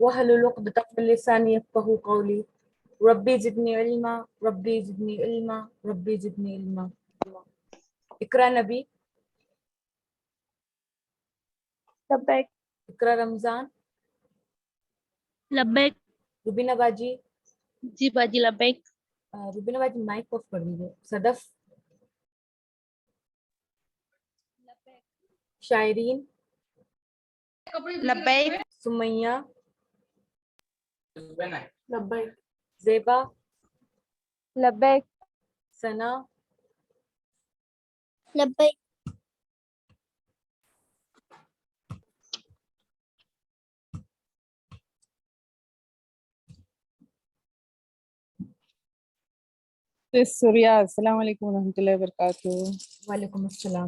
वहलुल उक़दतम मिन लिसानी यफ़क़हू क़ौली। रब्बी ज़िदनी इल्मा, रब्बी ज़िदनी इल्मा, रब्बी ज़िदनी इल्मा। इकरा नबी। लब्बैक। इकरा रमज़ान। लब्बैक। रुबीना बाजी। जी बाजी लब्बैक। रुबीना बाजी माइक ऑफ कर दीजिए। सदफ। शायरीन। लब्बैक। सुमैया। लब्बैक। ज़ेबा। लब्बैक। सना। लब्बैक। सूर्या, अस्सलाम वालेकुम रहमतुल्लाहि व बरकातहू। वालेकुम अस्सलाम।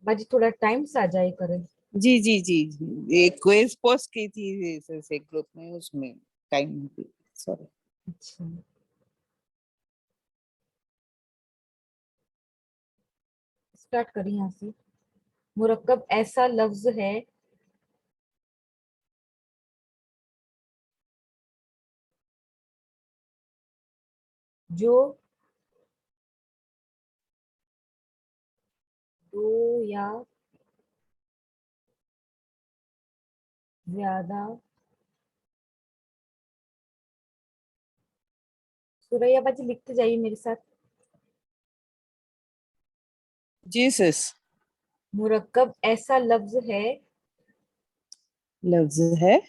बाजी थोड़ा टाइम से आ जाए करें। जी जी जी जी, एक क्विज पोस्ट की थी से ग्रुप में, उसमें टाइम सॉरी। अच्छा, स्टार्ट करिए यहाँ से। मुरक्कब ऐसा लफ्ज है जो दो या ज्यादा, सुरैया बाजी लिखते जाइए मेरे साथ। जी सिस। मुरक्कब ऐसा लफ्ज है लफ्ज है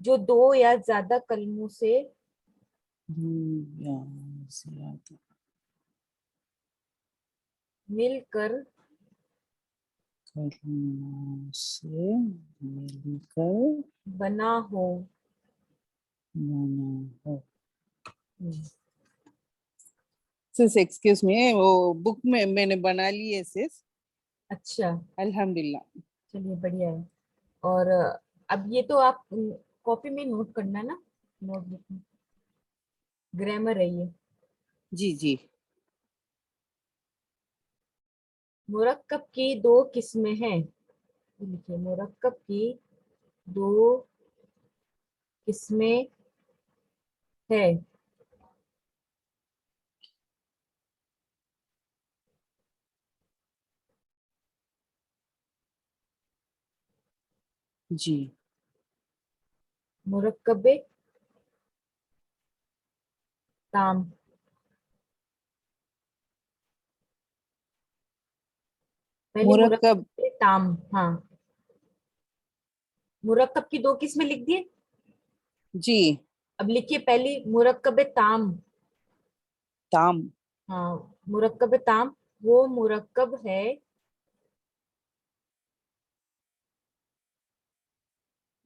जो दो या ज्यादा कलमों से या ज्यादा मिलकर कलमों से मिलकर बना हो। बना हो। हम्म, सिस एक्सक्यूज मी, वो बुक में मैंने बना ली है सिस, अच्छा, अल्हम्दुलिल्लाह। चलिए बढ़िया है। और अब ये तो आप कॉपी में नोट करना है ना, नोटबुक में। ग्रामर है ये। जी जी। मुरक्कब की दो किस्में हैं। ये लिखिए, मुरक्कब की दो किस्में है। जी। मुरक्कबे ताम। पहले मुरक्कब। मुरक्कबे ताम। हाँ, मुरक्कब की दो किस्में लिख दिए। जी। अब लिखिए पहली मुरक्कबे ताम। ताम। हाँ, मुरक्कबे ताम वो मुरक्कब है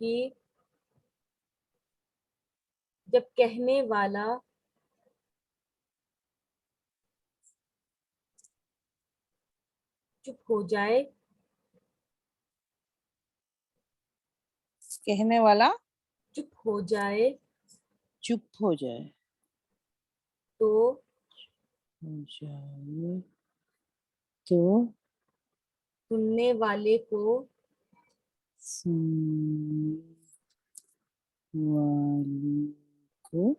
कि जब कहने वाला चुप हो जाए कहने वाला चुप हो जाए चुप हो जाए, तो हो जाए तो सुनने वाले को सुनने वाले को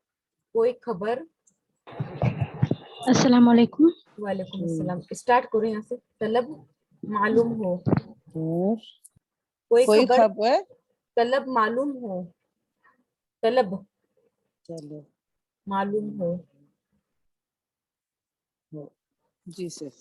कोई खबर। अस्सलाम वालेकुम। वालेकुम अस्सलाम। स्टार्ट करो यहाँ से। तलब मालूम हो। और कोई कोई खबर खबर। तलब मालूम हो। तलब चलो मालूम हो। हो। जी सर।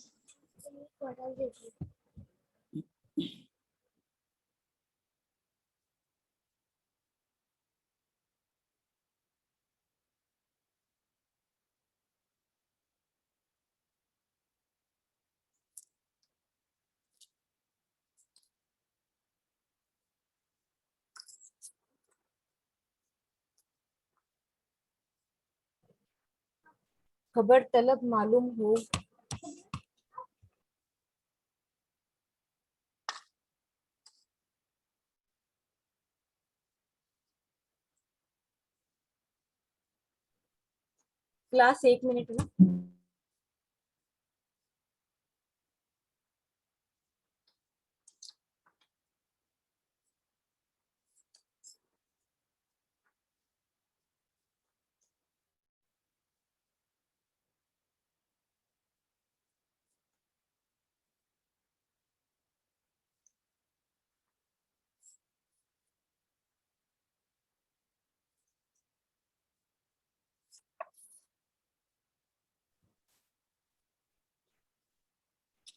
खबर तलब मालूम हो। क्लास 1 मिनट में।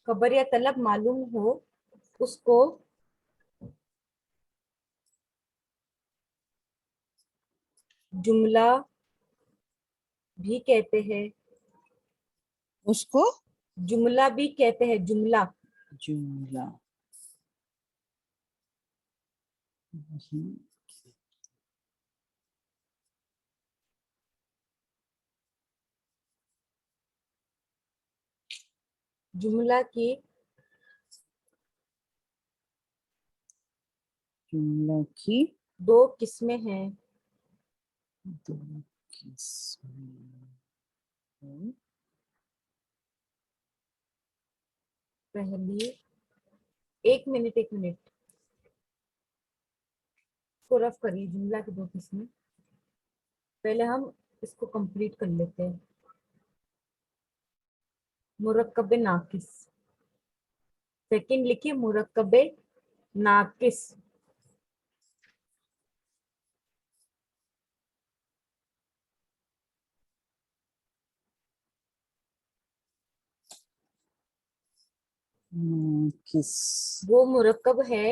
खबर या तलब मालूम हो उसको जुमला भी कहते हैं। उसको जुमला भी कहते हैं, जुमला। जुमला जुमला की जुमला की दो किस्में हैं। दो किस्में हैं। पहली, एक मिनट एक मिनट, इसको रफ करिए। जुमला की दो किस्में, पहले हम इसको कंप्लीट कर लेते हैं। मुरक्कब नाकिस, सेकंड लिखिए मुरक्कब नाकिस। किस वो मुरक्कब है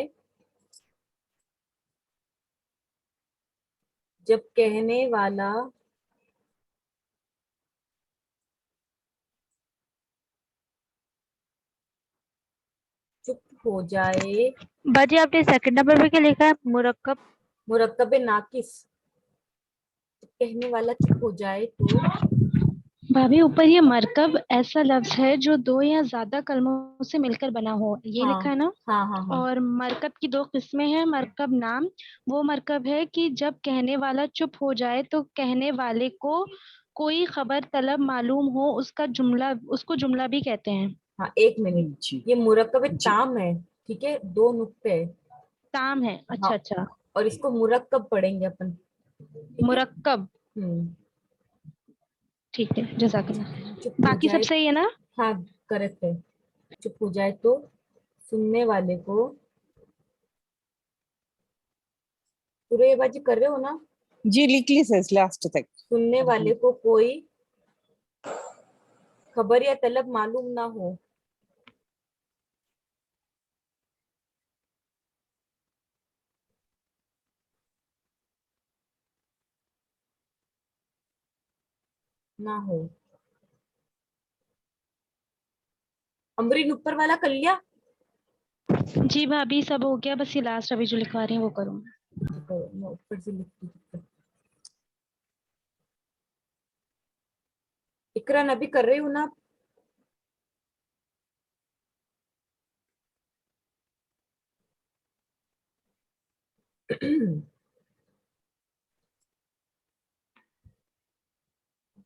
जब कहने वाला चुप हो जाए। बाजी आपने सेकंड नंबर पे क्या लिखा है? मुरक्कब। मुरक्कब नाकिस, जब कहने वाला चुप हो जाए तो। भाभी ऊपर ये मरकब ऐसा लफ्ज है जो दो या ज्यादा कलमों से मिलकर बना हो, ये हाँ लिखा है ना? हाँ हाँ हाँ। और मरकब की दो किस्में हैं। मरकब नाम वो मरकब है कि जब कहने वाला चुप हो जाए तो कहने वाले को कोई खबर तलब मालूम हो, उसको जुमला भी कहते हैं। हाँ एक मिनट, जी ये मुरक्कब जी ताम है, ठीक है, दो नुक्ते है। ताम है, हाँ, अच्छा अच्छा। और इसको मुरक्कब पढ़ेंगे अपन, ठीक है। मुरक्कब, हम्म। ठीक है, जज़ाकल्लाह। चुप हो बाकी सब जाए, सही है ना? हाँ करेक्ट है। चुप हो जाए तो सुनने वाले को, पूरे ये बाजी कर रहे हो ना? जी लिख ली सर लास्ट तक। सुनने वाले को कोई खबर या तलब मालूम ना हो। ना हो। अमरीन ऊपर वाला कर लिया? जी भाभी सब हो गया, बस ये लास्ट अभी जो लिखवा रही हैं वो करूँगी। तो मैं ऊपर से लिखती हूँ। इकरा नबी कर रही हूँ ना?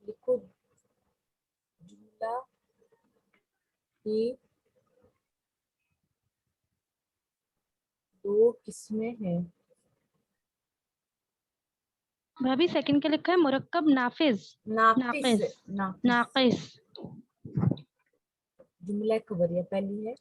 लिखो, जुमला की दो किस्में हैं। भाभी सेकंड क्या लिखा है? मुरक्कब नाफिज। नाकिस, नाकिस। नाकिस। नाकिस। जुमला खबरिया पहली है।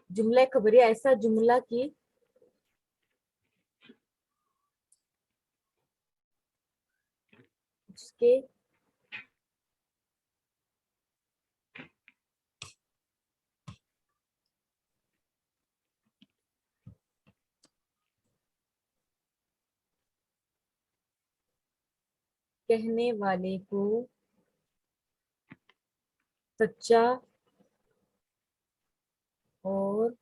जुमला खबरिया ऐसा जुमला की जिसके कहने वाले को सच्चा और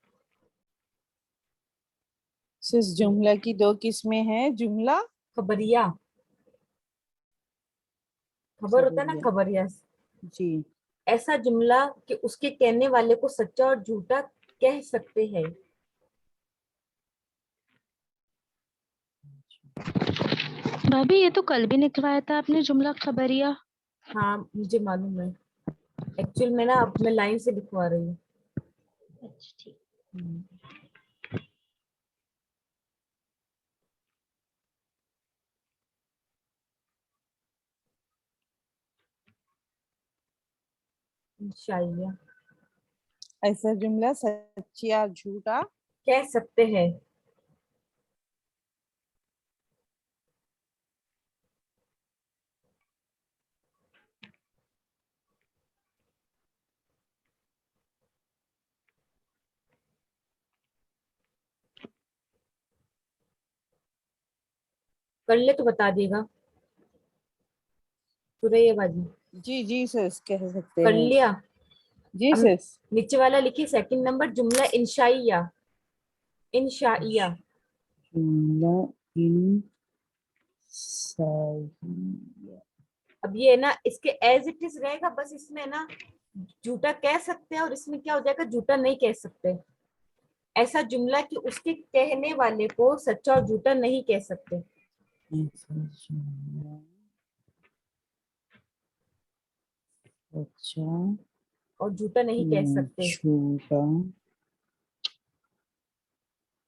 सिर्फ जुमला की दो किस्में हैं। जुमला खबरिया, खबर होता है ना खबरिया खबरिया, जी। ऐसा जुमला कि उसके कहने वाले को सच्चा और झूठा कह सकते हैं। भाभी ये तो कल भी निकलवाया था आपने, जुमला खबरिया। हाँ मुझे मालूम है, एक्चुअल में ना अब मैं लाइन से लिखवा रही हूँ। अच्छा ठीक। हम्म, इंशाअल्लाह। ऐसा जुमला सच्ची या झूठा कह सकते हैं। कर ले तो बता देगा। सुरैया बाजी जी जी सर, कह सकते कर हैं। लिया। जी अब सर। नीचे वाला लिखिए, सेकंड नंबर, जुमला इंशाइया। इंशाइया। जुमला इंशाइया। अब ये है ना, इसके एज इट इज रहेगा, बस इसमें ना झूठा कह सकते हैं और इसमें क्या हो जाएगा, झूठा नहीं कह सकते। ऐसा जुमला कि उसके कहने वाले को सच्चा और झूठा नहीं कह सकते। ऐसा जुमला अच्छा और झूठा नहीं कह सकते। झूठा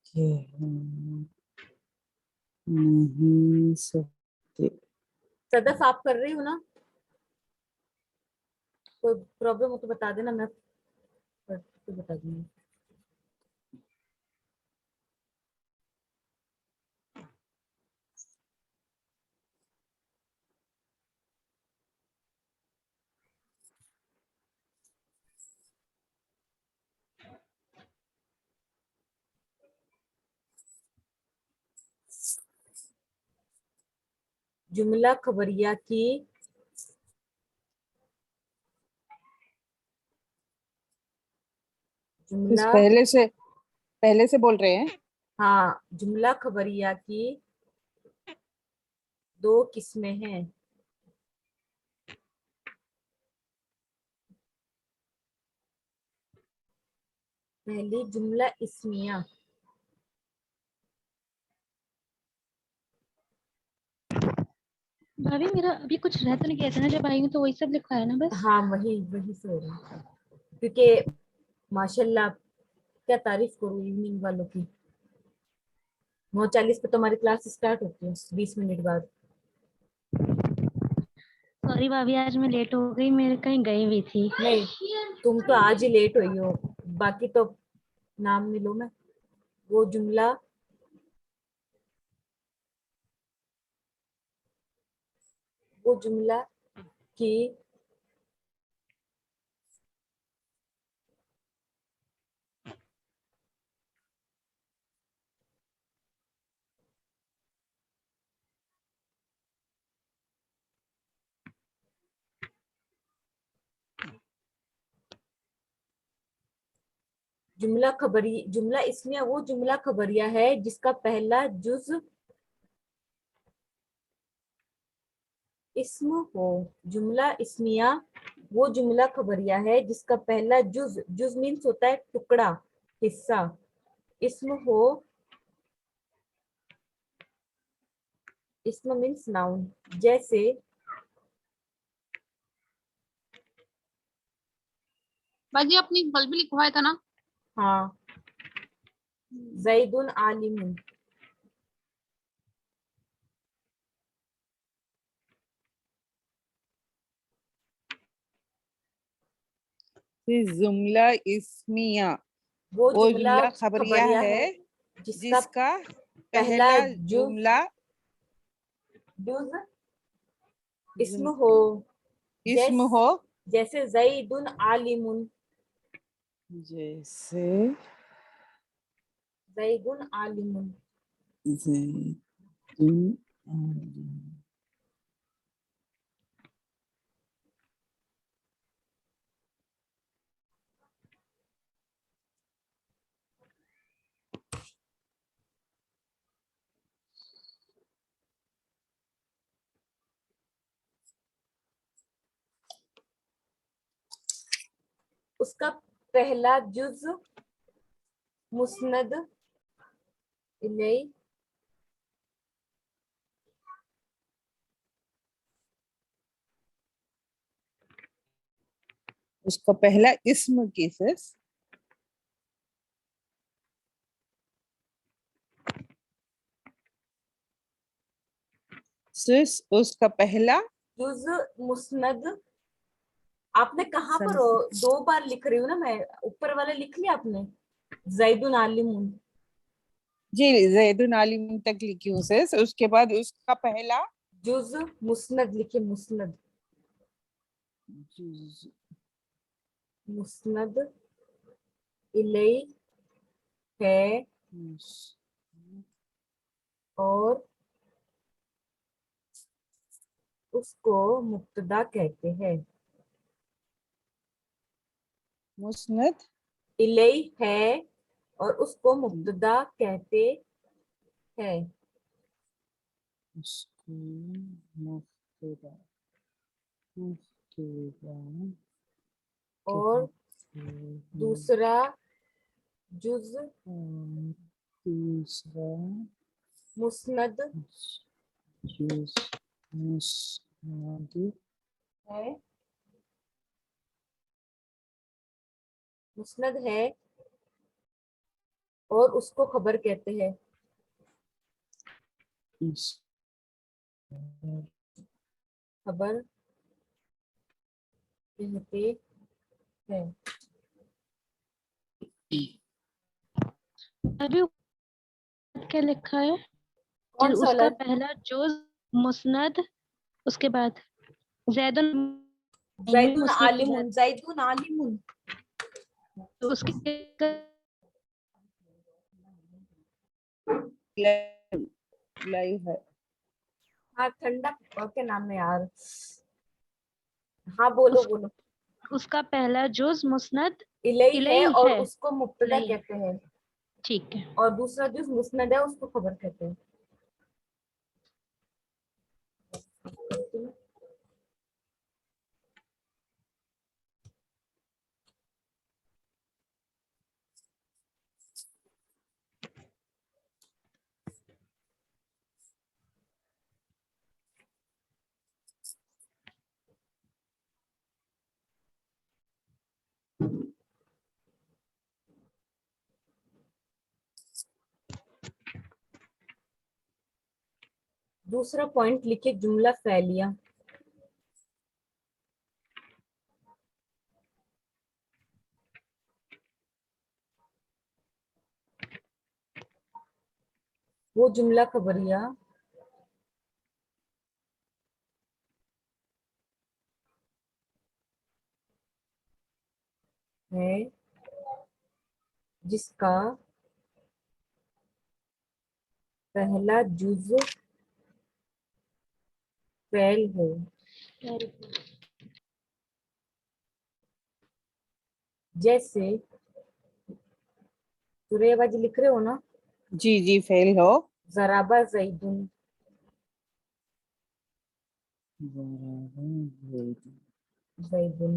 कह नहीं सकते। सदफ आप कर रही हो ना? कोई प्रॉब्लम हो तो बता देना, मैं तो बता दूंगी। जुमला खबरिया की कुछ जुमला पहले से बोल रहे हैं। हाँ, जुमला खबरिया की दो किस्में हैं। पहली जुमला इस्मिया। भाभी मेरा अभी कुछ रह तो नहीं गया था ना जब आई हूँ, तो वही सब लिखा है ना बस। हाँ, वही वही से हो रहा है। क्योंकि माशाल्लाह, क्या तारीफ करूँ इवनिंग वालों की। 9:40 पे तो हमारी क्लास स्टार्ट होती है, 20 मिनट बाद। सॉरी भाभी, आज मैं लेट हो गई, मेरे कहीं गई हुई थी। नहीं, तुम तो आज ही लेट हुई हो, बाकी तो नाम मिलो मैं। वो जुमला वो जुमला की जुमला इसमें वो जुमला खबरिया है जिसका पहला जुज इस्म हो। जुमला इस्मिया वो जुमला खबरिया है जिसका पहला जुज जुज मीन्स होता है टुकड़ा, हिस्सा। इस्म हो, इस्म मीन्स नाउन। जैसे बाजी अपनी कल भी लिखवाया था ना। हाँ, जैदुन आलिमुन। फिर जुमला इस्मिया वो वो जुमला जुमला खबरिया खबरिया है है जिसका जिसका पहला पहला जुज जुमला जुज इस्म जुम- हो। इस्म हो। जैसे जैदुन आलिमुन। जैसे जैदुन आलिमुन। जैतून आलू। उसका पहला जुज मुस्नद इलैह। उसका पहला इस्म केसेस उसका पहला जुज मुस्नद। आपने कहाँ पर सन। हो? 2 बार लिख रही हूँ ना मैं, ऊपर वाला लिख लिया आपने, जैदुन आलिमुन। जी जैदुन आलिम तक लिखी हूँ sis। उसके बाद उसका पहला जुज मुस्नद लिखे, मुस्नद, जुज मुस्नद इलई है और उसको मुब्तदा कहते हैं। मुस्नद इलई है और उसको मुब्तदा कहते हैं। उसको मुफ्तदा मुफ्तदा और कहते हैं। दूसरा जुज और दूसरा मुस्नद जुज मुस्नद है, मुस्नद है और उसको खबर कहते हैं। इस खबर कहते हैं। अभी क्या लिखा है? कौन सा उसका वाला? पहला जुज मुस्नद, उसके बाद जैदुन जैदुन मुस्नद के बाद आलिमुन, जैदुन आलिमुन। तो उसके लाइव है। हाँ ठंडा क्या नाम है यार? हाँ बोलो उस, बोलो। उसका पहला जुज मुस्नद इलई है इलई और है। उसको मुब्तदा इलई, कहते हैं। ठीक है। और दूसरा जुज मुस्नद है, उसको खबर कहते हैं। दूसरा पॉइंट लिखे, जुमला फैलिया। वो जुमला खबरिया है जिसका पहला जुज फैल हो। जैसे सूर्यबाजी लिख रहे हो ना, जी जी फेल हो। जराबा जैदुन। जैदुन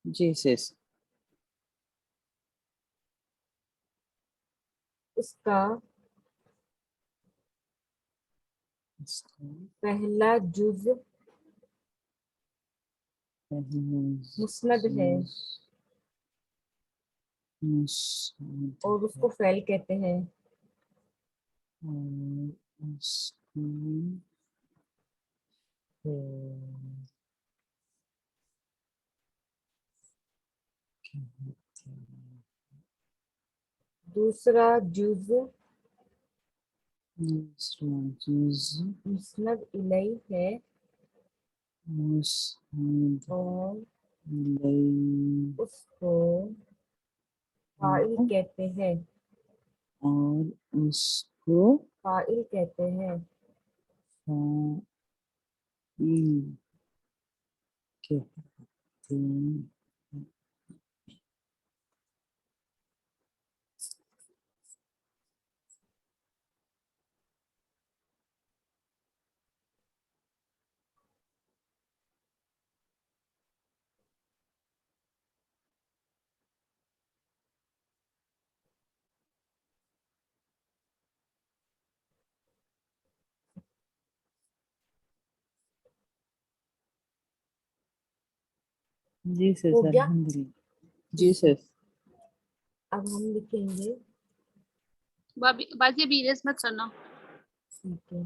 जी सिस। उसका पहला जुज मुस्नद है और उसको फैल कहते हैं। दूसरा जुज मुस्नद इलई है और उसको फाइल कहते हैं। और उसको फाइल कहते हैं। फाइल कहते हैं। जी हो सर गया। अल्हम्दुलिल्लाह। जी सर। अब हम लिखेंगे, बाजी अभी इरेज मत करना। ठीक है।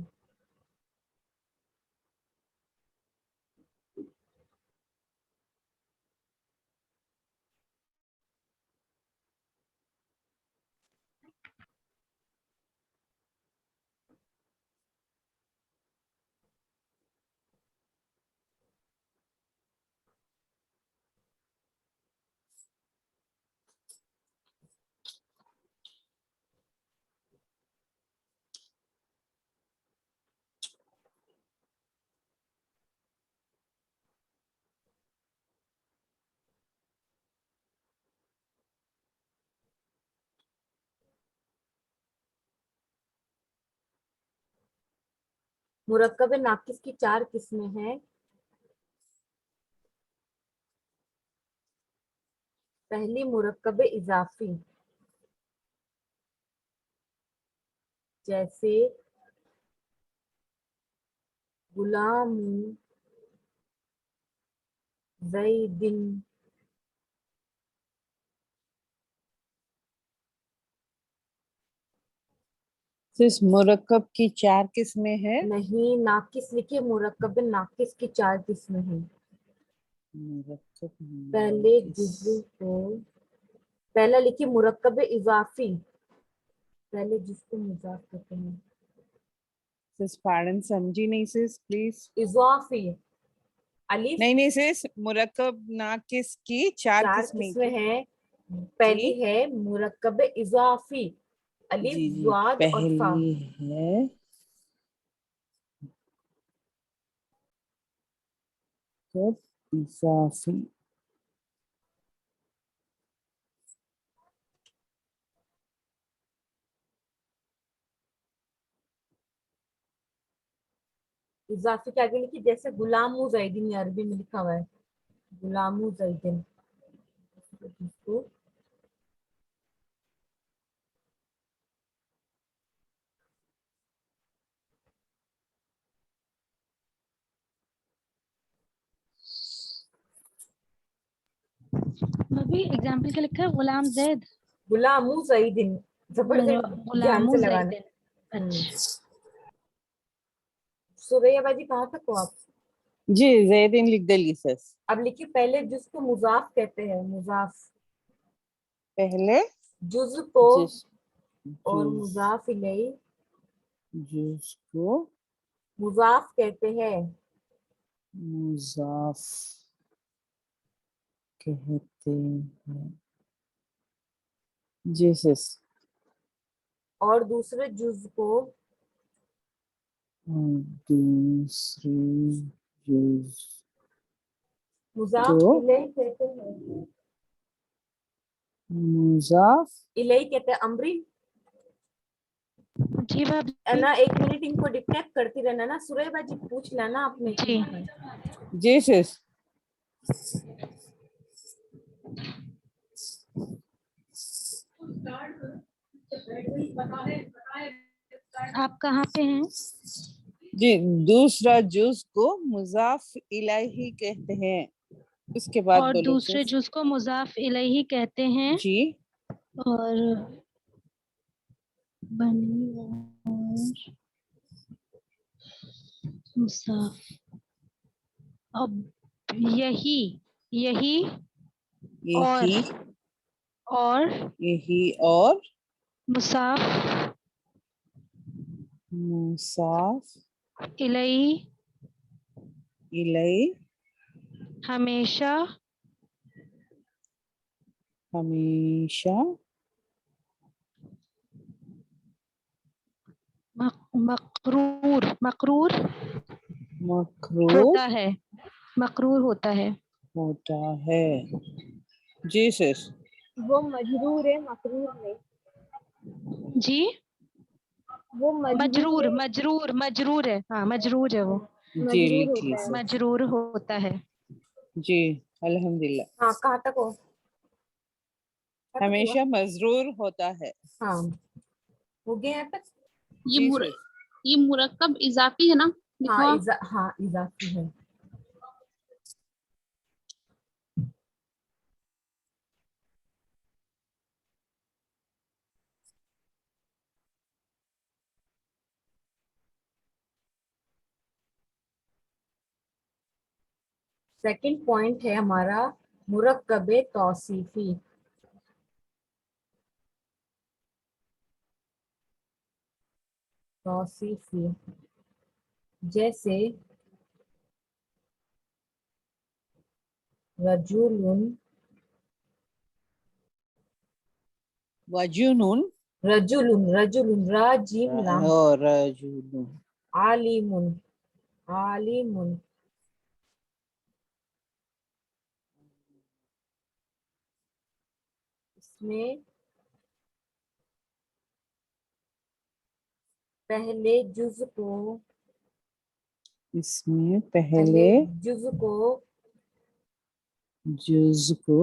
मुरक्कब नाकिस की 4 किस्में हैं। पहली मुरक्कब इजाफी, जैसे गुलाम ज़ैदिन, इस मुरक्कब की 4 किस्में हैं। नहीं, नाकिस लिखिए, मुरक्कब नाकिस की 4 किस्में हैं। मुरक्कब पहले नाकिस। जुज़ को, पहला लिखिए मुरक्कब इजाफी, पहले जिसको मुजाफ कहते हैं। सिस पार्डन, समझी नहीं सिस, प्लीज। इजाफी, अलिफ, नहीं नहीं सिस, मुरक्कब नाकिस की 4 4 किस्में किस्में की। हैं। जी पहली है मुरक्कब इजाफी, अलिफ, जी जी, ज़ाद और फा। पहली है तो इजाफी। इजाफी के आगे लिखिए, जैसे गुलामु ज़ैदिन, ये अरबी में लिखा हुआ है, गुलामु ज़ैदिन, जिसको अभी एग्जाम्पल के लिखा है गुलाम जैद, गुलामु ज़ैदिन, जबरदस्त ध्यान गुलामो से लगाना। जैद। हम्म। अच्छा, सुरैया बाजी कहाँ तक हो आप? जी, जैदिन लिख देली सिस। अब लिखिए, पहले जिसको मुजाफ कहते हैं, मुजाफ, पहले जुज को जिस और जिस मुजाफ इलैही जिसको मुजाफ कहते हैं। मुजाफ कहते हैं। जी सिस। और दूसरे जुज को दूसरी जिस मुजाफ को इलैही कहते हैं। मुजाफ इलैही कहते हैं अमरी। जी भाभी। ना 1 मिनट इनको डिक्टेट करती रहना ना, सुरैया बाजी पूछ लेना आपने जी जी सिस। आप कहाँ पे हैं? जी, दूसरा जुज को मुजाफ इलाही कहते हैं। उसके बाद और बोलो दूसरे सिस। जुज को मुजाफ इलैही कहते हैं। जी और बनी और मुसाफ, अब यही, यही और यही और यही और मुसाफ मुसाफ इलैही इलैही हमेशा हमेशा मकरूर मकरूर मकरूर होता है, मकरूर होता है। होता है। जी सिस। वो मजरूर है, मकरूर नहीं। जी, वो मजरूर मजरूर है, मजरूर मजरूर है, हाँ मजरूर है वो, जी मजरूर लिखिए होता है। सिस। मजरूर होता है। जी अल्हम्दुलिल्लाह। हाँ, कहाँ तक हो? कहाँ तक हुआ? हमेशा मजरूर होता है। हाँ, हो गया यहाँ तक। ये जी मुर सिस। ये मुरक्कब इजाफी है ना लिखा हुआ? हाँ, इजाफी है। सेकंड पॉइंट है हमारा मुरक्कब तौसीफी। तौसीफी, जैसे रजुलुन, वजुनून रजुलुन, रजुलुन, रा जीम लाम, और रजुलून। आलिमुन, आलिमुन। इसमें पहले जुज को इसमें पहले जुज को जुज को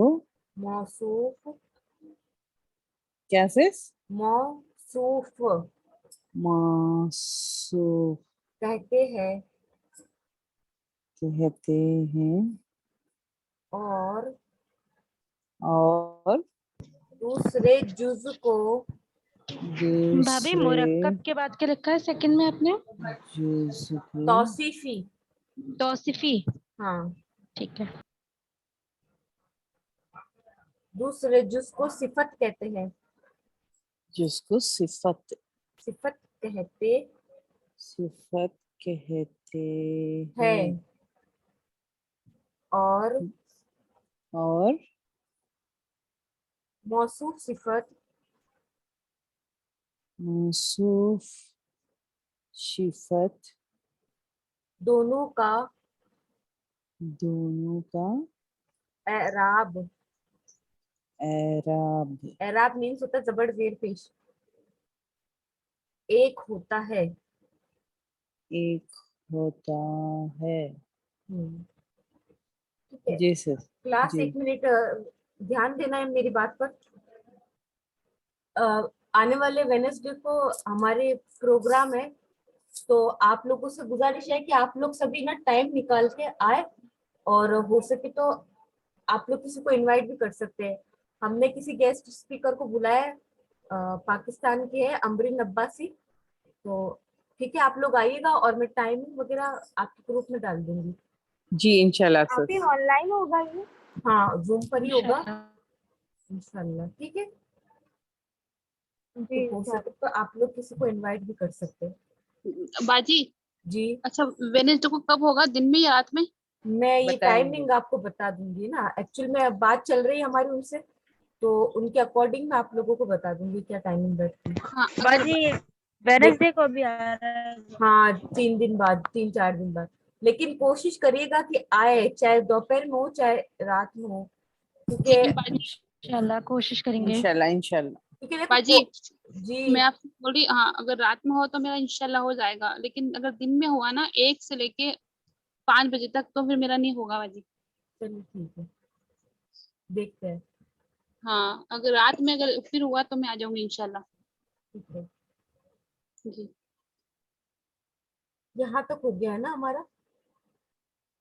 मौसूफ क्या से मौसूफ मौसूफ कहते हैं कहते हैं और और दूसरे जुज को भाभी दूसरे मुरक्कब के बाद क्या लिखा है सेकंड में आपने? जुज को तौसीफी। तौसीफी, हाँ, ठीक है। दूसरे जुज को सिफत कहते हैं। जिसको सिफत सिफत कहते सिफत कहते हैं हैं और और मौसूफ सिफत मौसूफ सिफत दोनों का एराब। एराब एराब मीन्स होता है जबर जेर पेश। एक होता है। एक होता है। ठीक है जी सर। क्लास, जी 1 मिनट ध्यान देना है मेरी बात पर। आने वाले वेडनेसडे को हमारे प्रोग्राम है, तो आप लोगों से गुजारिश है कि आप लोग सभी ना टाइम निकाल के आए, और हो सके तो आप लोग किसी को इनवाइट भी कर सकते हैं। हमने किसी गेस्ट स्पीकर को बुलाया है, पाकिस्तान के है अमरीन अब्बासी। तो ठीक है, आप लोग आइएगा और मैं टाइमिंग वगैरह आपके ग्रुप में डाल दूंगी। जी इंशाल्लाह सर। काफी ऑनलाइन होगा ये? हाँ, जूम पर ही होगा इंशाल्लाह। ठीक है, तो हो सके तो आप लोग किसी को इनवाइट भी कर सकते हैं। बाजी, जी, अच्छा वेनेसडे को कब होगा, दिन में या रात में? मैं ये बताएंगे। टाइमिंग आपको बता दूंगी ना। एक्चुअल में अब बात चल रही है हमारी उनसे, तो उनके अकॉर्डिंग मैं आप लोगों को बता दूंगी क्या टाइमिंग बैठती है। हाँ अगर वेडनेसडे को भी आ रहा है। हाँ, 3 दिन बाद, 3-4 दिन बाद। लेकिन कोशिश करिएगा कि आए, चाहे दोपहर में हो चाहे रात में हो, क्योंकि लेकिन बाजी, इंशाल्लाह कोशिश करेंगे। इंशाल्लाह इंशाल्लाह। क्योंकि देखो बाजी जी मैं आपसे बोल रही, हाँ अगर रात में हो तो मेरा इंशाल्लाह हो जाएगा, लेकिन अगर दिन में हुआ ना 1 से लेके 5 बजे तक, तो फिर मेरा नहीं होगा बाजी। चलिए ठीक है, देखते हैं। हाँ अगर रात में अगर फिर हुआ तो मैं आ जाऊंगी इंशाल्लाह। ठीक है, जी यहाँ तक हो गया है ना हमारा।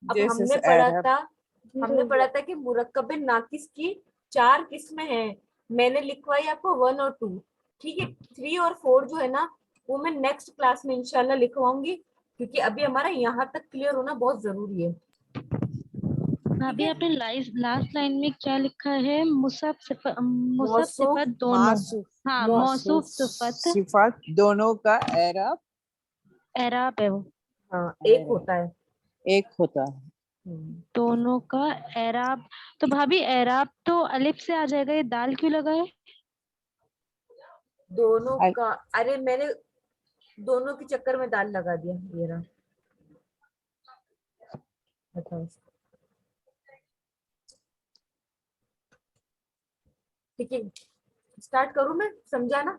अब जैसे एराब हमने पढ़ा था कि मुरक्कब नाकिस की 4 किस्में हैं। मैंने लिखवाई आपको 1 और 2। ठीक है, 3 और 4 जो है ना, वो मैं नेक्स्ट क्लास में इंशाल्लाह लिखवाऊंगी, क्योंकि अभी हमारा यहाँ तक क्लियर होना बहुत जरूरी है। भाभी आपने लास्ट लाइन में क्या लिखा है? मुसब सिफत मौसूफ दोनों। मासूफ हाँ, मौसूफ मौसूफ सिफत सिफत दोनों का एराब एराब है वो। हाँ, एक होता है। एक होता है। दोनों का एराब। तो भाभी एराब तो अलिफ से आ जाएगा, ये दाल क्यों लगा है? दोनों अ- का, अरे मैंने दोनों के चक्कर में दाल लगा दिया। ये रहा, बताओ। ठीक है, स्टार्ट करूं मैं? समझा ना?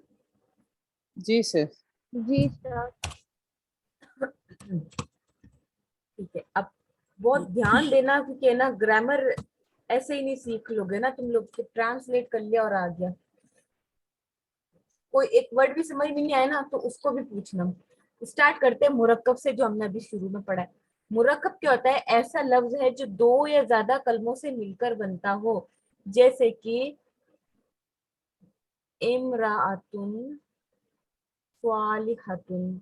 जी सर। जी सर। ठीक है, अब बहुत ध्यान देना, क्योंकि है ना ग्रामर ऐसे ही नहीं सीख लोगे ना तुम लोग, ट्रांसलेट कर लिया और आ गया। कोई एक वर्ड भी समझ में नहीं आया ना, तो उसको भी पूछना। स्टार्ट करते हैं मुरक्कब से, जो हमने अभी शुरू में पढ़ा है। मुरक्कब क्या होता है? ऐसा लफ्ज है जो 2 या ज्यादा कलमों से मिलकर बनता हो, जैसे कि इमराअतुन, स्वालिहतुन।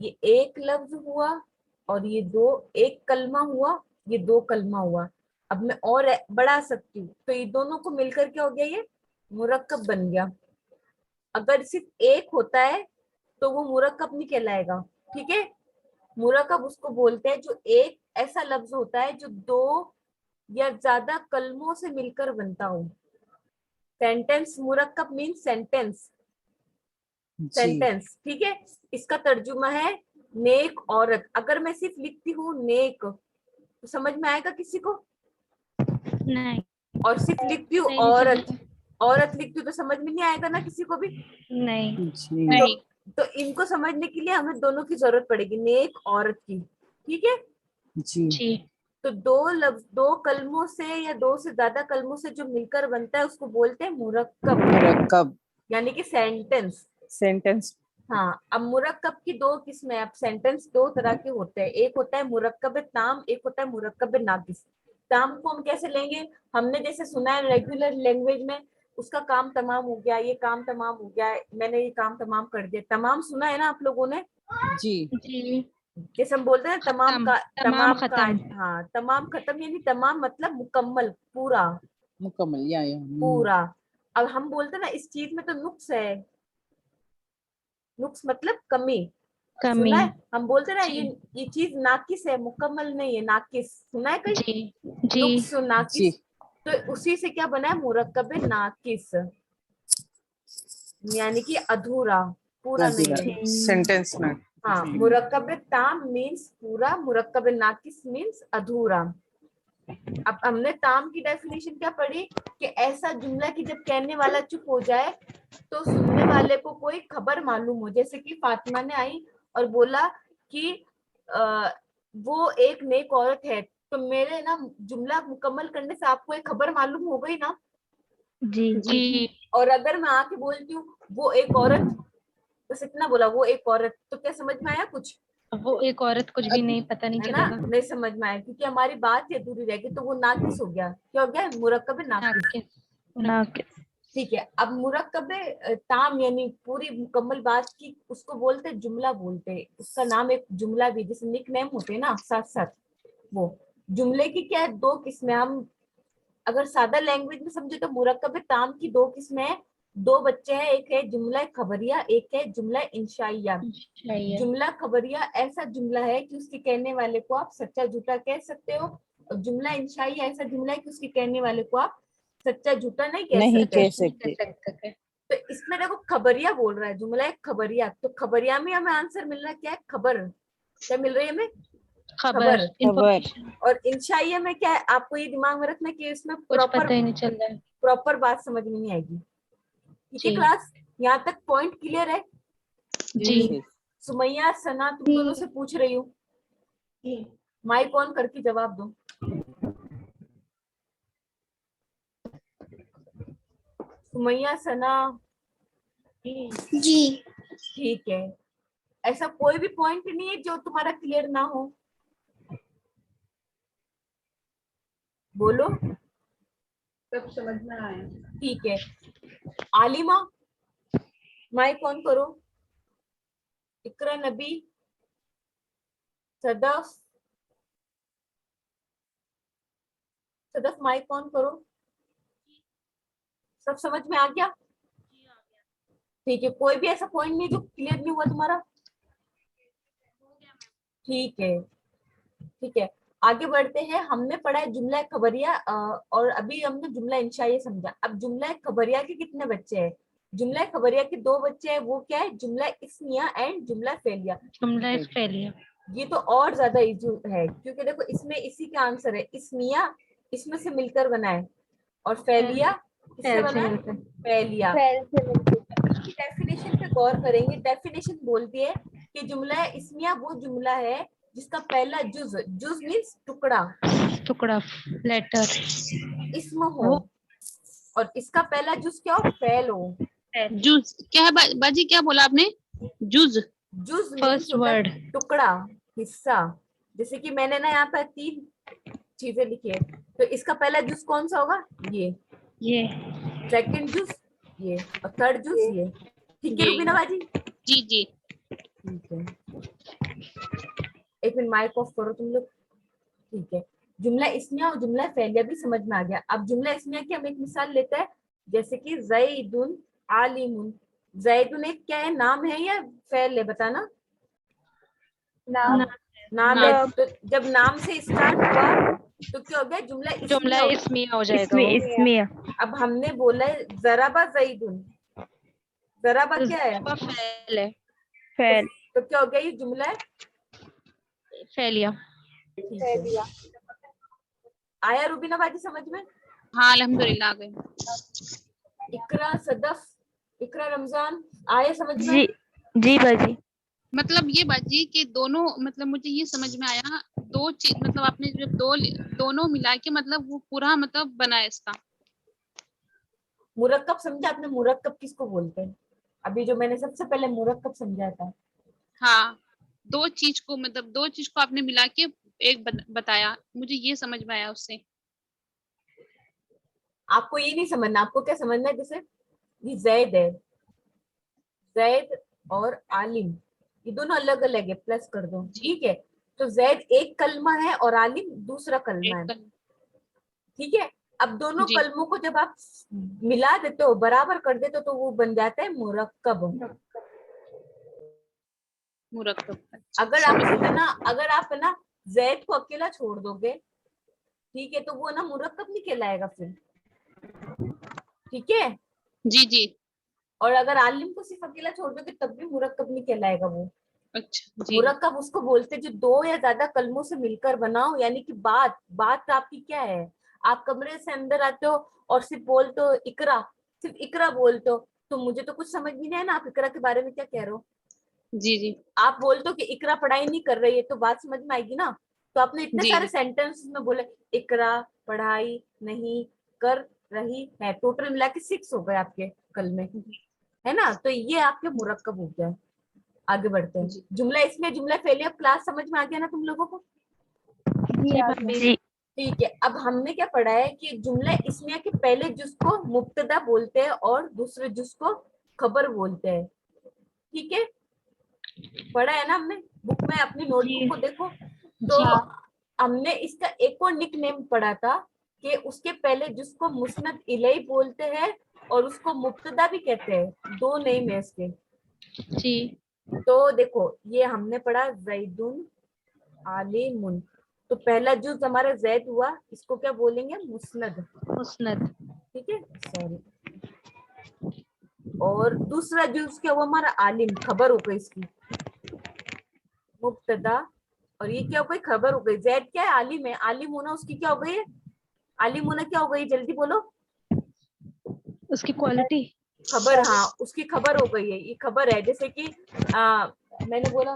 ये एक लफ्ज हुआ, और ये दो, एक कलमा हुआ, ये 2 कलमा हुआ। अब मैं और बढ़ा सकती हूँ, तो ये दोनों को मिलकर क्या हो गया? ये मुरक्कब बन गया। अगर सिर्फ एक होता है तो वो मुरक्कब नहीं कहलाएगा। ठीक है, मुरक्कब उसको बोलते हैं जो एक ऐसा लफ्ज होता है जो 2 या ज्यादा कलमों से मिलकर बनता हो। सेंटेंस मुरक्कब मीन सेंटेंस। जी सेंटेंस, ठीक है। इसका तर्जुमा है नेक औरत। अगर मैं सिर्फ लिखती हूँ नेक, तो समझ में आएगा किसी को? नहीं, और सिर्फ लिखती हूँ नहीं औरत, समझ। औरत लिखती हूँ तो समझ में नहीं आएगा ना किसी को भी। नहीं। जी तो नहीं तो इनको समझने के लिए हमें दोनों की जरूरत पड़ेगी, नेक औरत की, ठीक है। जी जी तो दो लफ्ज, दो कलमों से या दो से ज्यादा कलमों से जो मिलकर बनता है उसको बोलते हैं मुरक्कब, मुरक्कब यानी कि सेंटेंस। सेंटेंस। हाँ, अब मुरक्कब की दो किस्में। अब सेंटेंस दो तरह के होते हैं, एक होता है मुरक्कब ताम, एक होता है मुरक्कब नाकिस। ताम को हम कैसे लेंगे, हमने जैसे सुना है रेगुलर लैंग्वेज में, उसका काम तमाम हो गया, ये काम तमाम हो गया, मैंने ये काम तमाम कर दिया, तमाम सुना है ना आप लोगों ने। जी जी। जैसे हम बोलते हैं तमाम खत्म, का, तमाम तमाम का, खत्म। हाँ तमाम खत्म, यानी तमाम मतलब मुकम्मल, पूरा मुकम्मल या पूरा। अब हम बोलते हैं ना इस चीज में तो नुक्स है, नुक्स मतलब कमी। कमी। सुना है, हम बोलते हैं ना जी ये चीज नाकिस है, मुकम्मल नहीं है, नाकिस, सुना है कहीं, जी जी। नुक्स जी नाकिस। तो उसी से क्या बना है, मुरक्कब नाकिस, यानी कि अधूरा, पूरा नहीं अधूरा है। सेंटेंस में। हाँ, मुरक्कब ताम मीन्स पूरा, मुरक्कब नाकिस मीन्स अधूरा। अब हमने ताम की डेफिनेशन क्या पढ़ी, कि ऐसा जुमला कि जब कहने वाला चुप हो जाए तो सुनने वाले को कोई खबर मालूम हो। जैसे कि फातिमा ने आई और बोला कि वो एक नेक औरत है, तो मेरे ना जुमला मुकम्मल करने से आपको एक खबर मालूम हो गई ना। जी जी। और अगर मैं आके बोलती हूँ वो एक औरत, बस इतना बोला वो एक औरत, तो क्या समझ में आया कुछ, वो एक औरत, कुछ भी नहीं, पता नहीं है ना, चलेगा। नहीं समझ में आया, क्योंकि हमारी बात ही अधूरी रह गई, तो वो नाकिस हो गया। क्या हो गया, मुरक्कब नाकिस। नाकिस। नाकिस। ठीक है, अब मुरक्कब ताम यानी पूरी मुकम्मल बात की, उसको बोलते हैं जुमला बोलते हैं, उसका नाम एक जुमला भी, जैसे निक नेम होते हैं ना साथ साथ, वो जुमले की क्या है, दो किस्में। हम अगर सादा लैंग्वेज में समझे तो मुरक्कब ताम की दो किस्में हैं, दो बच्चे हैं, एक है जुमला खबरिया, एक है जुमला इंशाइया। चाहिए। जुमला खबरिया ऐसा जुमला है कि उसके कहने वाले को आप सच्चा झूठा कह सकते हो, और जुमला इंशाइया ऐसा जुमला है कि उसके कहने वाले को आप सच्चा झूठा नहीं कह नहीं सकते। कह नहीं सकते। कर सकते। तो इसमें देखो खबरिया बोल रहा है, जुमला है खबरिया, तो खबरिया में हमें आंसर मिल रहा है क्या है, खबर, क्या मिल रही है हमें, खबर, खबर। खबर इंफॉर्मेशन। और इंशाइया में क्या है, आपको ये दिमाग में रखना है कि इसमें कुछ प्रॉपर पता ही नहीं चल रहा है। प्रॉपर बात समझ में नहीं आएगी। ठीक है जी क्लास, यहाँ तक पॉइंट क्लियर है। जी। जी सुमैया सना तुम दोनों से पूछ रही हूँ, माइक ऑन करके जवाब दो। सुमैया सना, जी। ठीक है, ऐसा कोई भी पॉइंट नहीं है जो तुम्हारा क्लियर ना हो, बोलो। सब समझ में आया। ठीक है, आलिमा माइक ऑन करो, इकरा नबी, सदफ, सदफ माइक ऑन करो। सब समझ में आ गया, ठीक है, कोई भी ऐसा पॉइंट नहीं जो क्लियर नहीं हुआ तुम्हारा, ठीक है। ठीक है, आगे बढ़ते हैं। हमने पढ़ा है जुमला खबरिया, और अभी हमने जुमला इंशाइया समझा। अब जुमला खबरिया के कितने बच्चे हैं, जुमला खबरिया के दो बच्चे हैं, वो क्या है, जुमला इस्मिया एंड जुमला फेलिया। जुमला इस फैलिया। ये तो और ज्यादा इजी है, क्योंकि देखो इसमें इसी का आंसर है, इस्मिया इसमें से मिलकर बना है, और फेलिया किससे फैल से बना है, मिलकर। फेलिया। फैल से मिलकर। इसकी डेफिनेशन पे गौर करेंगे। डेफिनेशन बोलती है कि जुमला इस्मिया वो जुमला है जिसका पहला जुज, जुज मीन्स टुकड़ा, टुकड़ा, लेटर। इस्म हो, वो और इसका पहला जुज क्या हो, फैल हो। जूस क्या है बाजी, क्या बोला आपने? जूस। जुज मीन्स फर्स्ट होता वर्ड। है टुकड़ा, हिस्सा। जैसे कि मैंने ना यहाँ पर तीन चीजें लिखी है, तो इसका पहला जुज कौन सा होगा, ये, सेकंड जूस ये, और थर्ड जूस ये। ठीक है ये। रुबीना बाजी, जी जी। ठीक है, एक मिनट माइक ऑफ करो तुम लोग। ठीक है, जुमला इस्मिया और जुमला फेलिया भी समझ में आ गया। अब जुमला इस्मिया की हम एक मिसाल लेते हैं, जैसे कि ज़ैदुन आलिमुन। ज़ैदुन एक क्या है, नाम है या फेल है, बताना। नाम। नाम है, तो जब नाम से स्टार्ट हुआ तो क्या हो गया, जुमला जुमला इस्मिया हो इसमें हो जाएगा इसमें वो। इसमें अब हमने बोला है ज़राबा ज़ैदुन, ज़राबा तो क्या है, जराबा फैल है। फैल। तो क्या हो गया, ये जुमला है। फैलिया। ठीक है, आया रुबीना बाजी समझ में। हाँ अल्हम्दुलिल्लाह आ गए। इकरा सदफ, इकरा रमजान, आए समझ में। जी जी बाजी। मतलब ये बाजी कि दोनों, मतलब मुझे ये समझ में आया, दो चीज, मतलब आपने जब दोनों मिला के मतलब वो पूरा मतलब बना है इसका। मुरक्कब समझा आपने? मुरक्कब किसको बोलते हैं? अभी जो मैंने सबसे पहले मुरक्कब समझाया था। हाँ, दो चीज को, मतलब दो चीज को आपने मिला के एक बताया, मुझे ये समझ में आया उससे। आपको ये नहीं समझना, आपको क्या समझना है? जैसे ये जैद है, जैद और आलिम, ये दोनों अलग अलग है, प्लस कर दो, जी। ठीक है। तो जैद एक कलमा है और आलिम दूसरा कलमा है, एक ठीक है। अब दोनों जी, कलमों को जब आप मिला देते हो, बराबर कर देते हो, तो वो बन जाता है मुरक्कब। मुरक्कब। अगर समझ आप गई। है ना, अगर आप है ना जैद को अकेला छोड़ दोगे, ठीक है, तो वो ना मुरक्कब नहीं कहलाएगा फिर, ठीक है। जी जी। और अगर आलिम को सिर्फ अकेला छोड़ दोगे तब भी मुरक्कब नहीं कहलाएगा वो। अच्छा जी। मुरक्कब उसको बोलते जो दो या ज्यादा कलमों से मिलकर बनाओ, यानी कि बात बात आपकी क्या है? आप कमरे से अंदर आते हो और सिर्फ बोलते हो इकरा, सिर्फ इकरा बोलते हो, तो मुझे तो कुछ समझ नहीं आया ना आप इकरा के बारे में क्या कह रहे हो। जी जी। आप बोलते हो कि इकरा पढ़ाई नहीं कर रही है, तो बात समझ में आएगी ना। तो आपने इतने जी सारे जी। सेंटेंस में बोले इकरा पढ़ाई नहीं कर रही है, टोटल मिला के 6 हो गए आपके कल में, है ना। तो ये आपके मुरक्कब हो गया। आगे बढ़ते हैं। जी जुमला इसमें जुमला फेलियर क्लास समझ में आ गया ना तुम लोगों को? जी भाभी। जी ठीक है। अब हमने क्या पढ़ा है कि जुमला इसमें है कि पहले जिसको मुब्तदा बोलते हैं और दूसरे जिसको खबर बोलते हैं, ठीक है। पढ़ा है ना हमने, बुक में अपनी नोटबुक जी को देखो। तो जी हमने इसका एक और निक नेम पढ़ा था कि उसके पहले जिसको मुस्नद इलैही बोलते हैं और उसको मुब्तदा भी कहते हैं, दो नेम है इसके। जी। तो देखो ये हमने पढ़ा जैदुन आलिमुन, तो पहला जुज हमारा जैद हुआ, इसको क्या बोलेंगे? मुस्नद, मुस्नद। ठीक है, सॉरी। और दूसरा जुज क्या हुआ हमारा? आलिम, खबर हो गई इसकी, मुब्तदा। और ये क्या हो गई? खबर हो गई। जैद क्या है? आलिम है, आलिम होना उसकी क्या हो गई है? आलिम होना क्या हो गई? जल्दी बोलो। उसकी क्वालिटी। खबर, हाँ उसकी खबर हो गई है, ये खबर है। जैसे कि मैंने बोला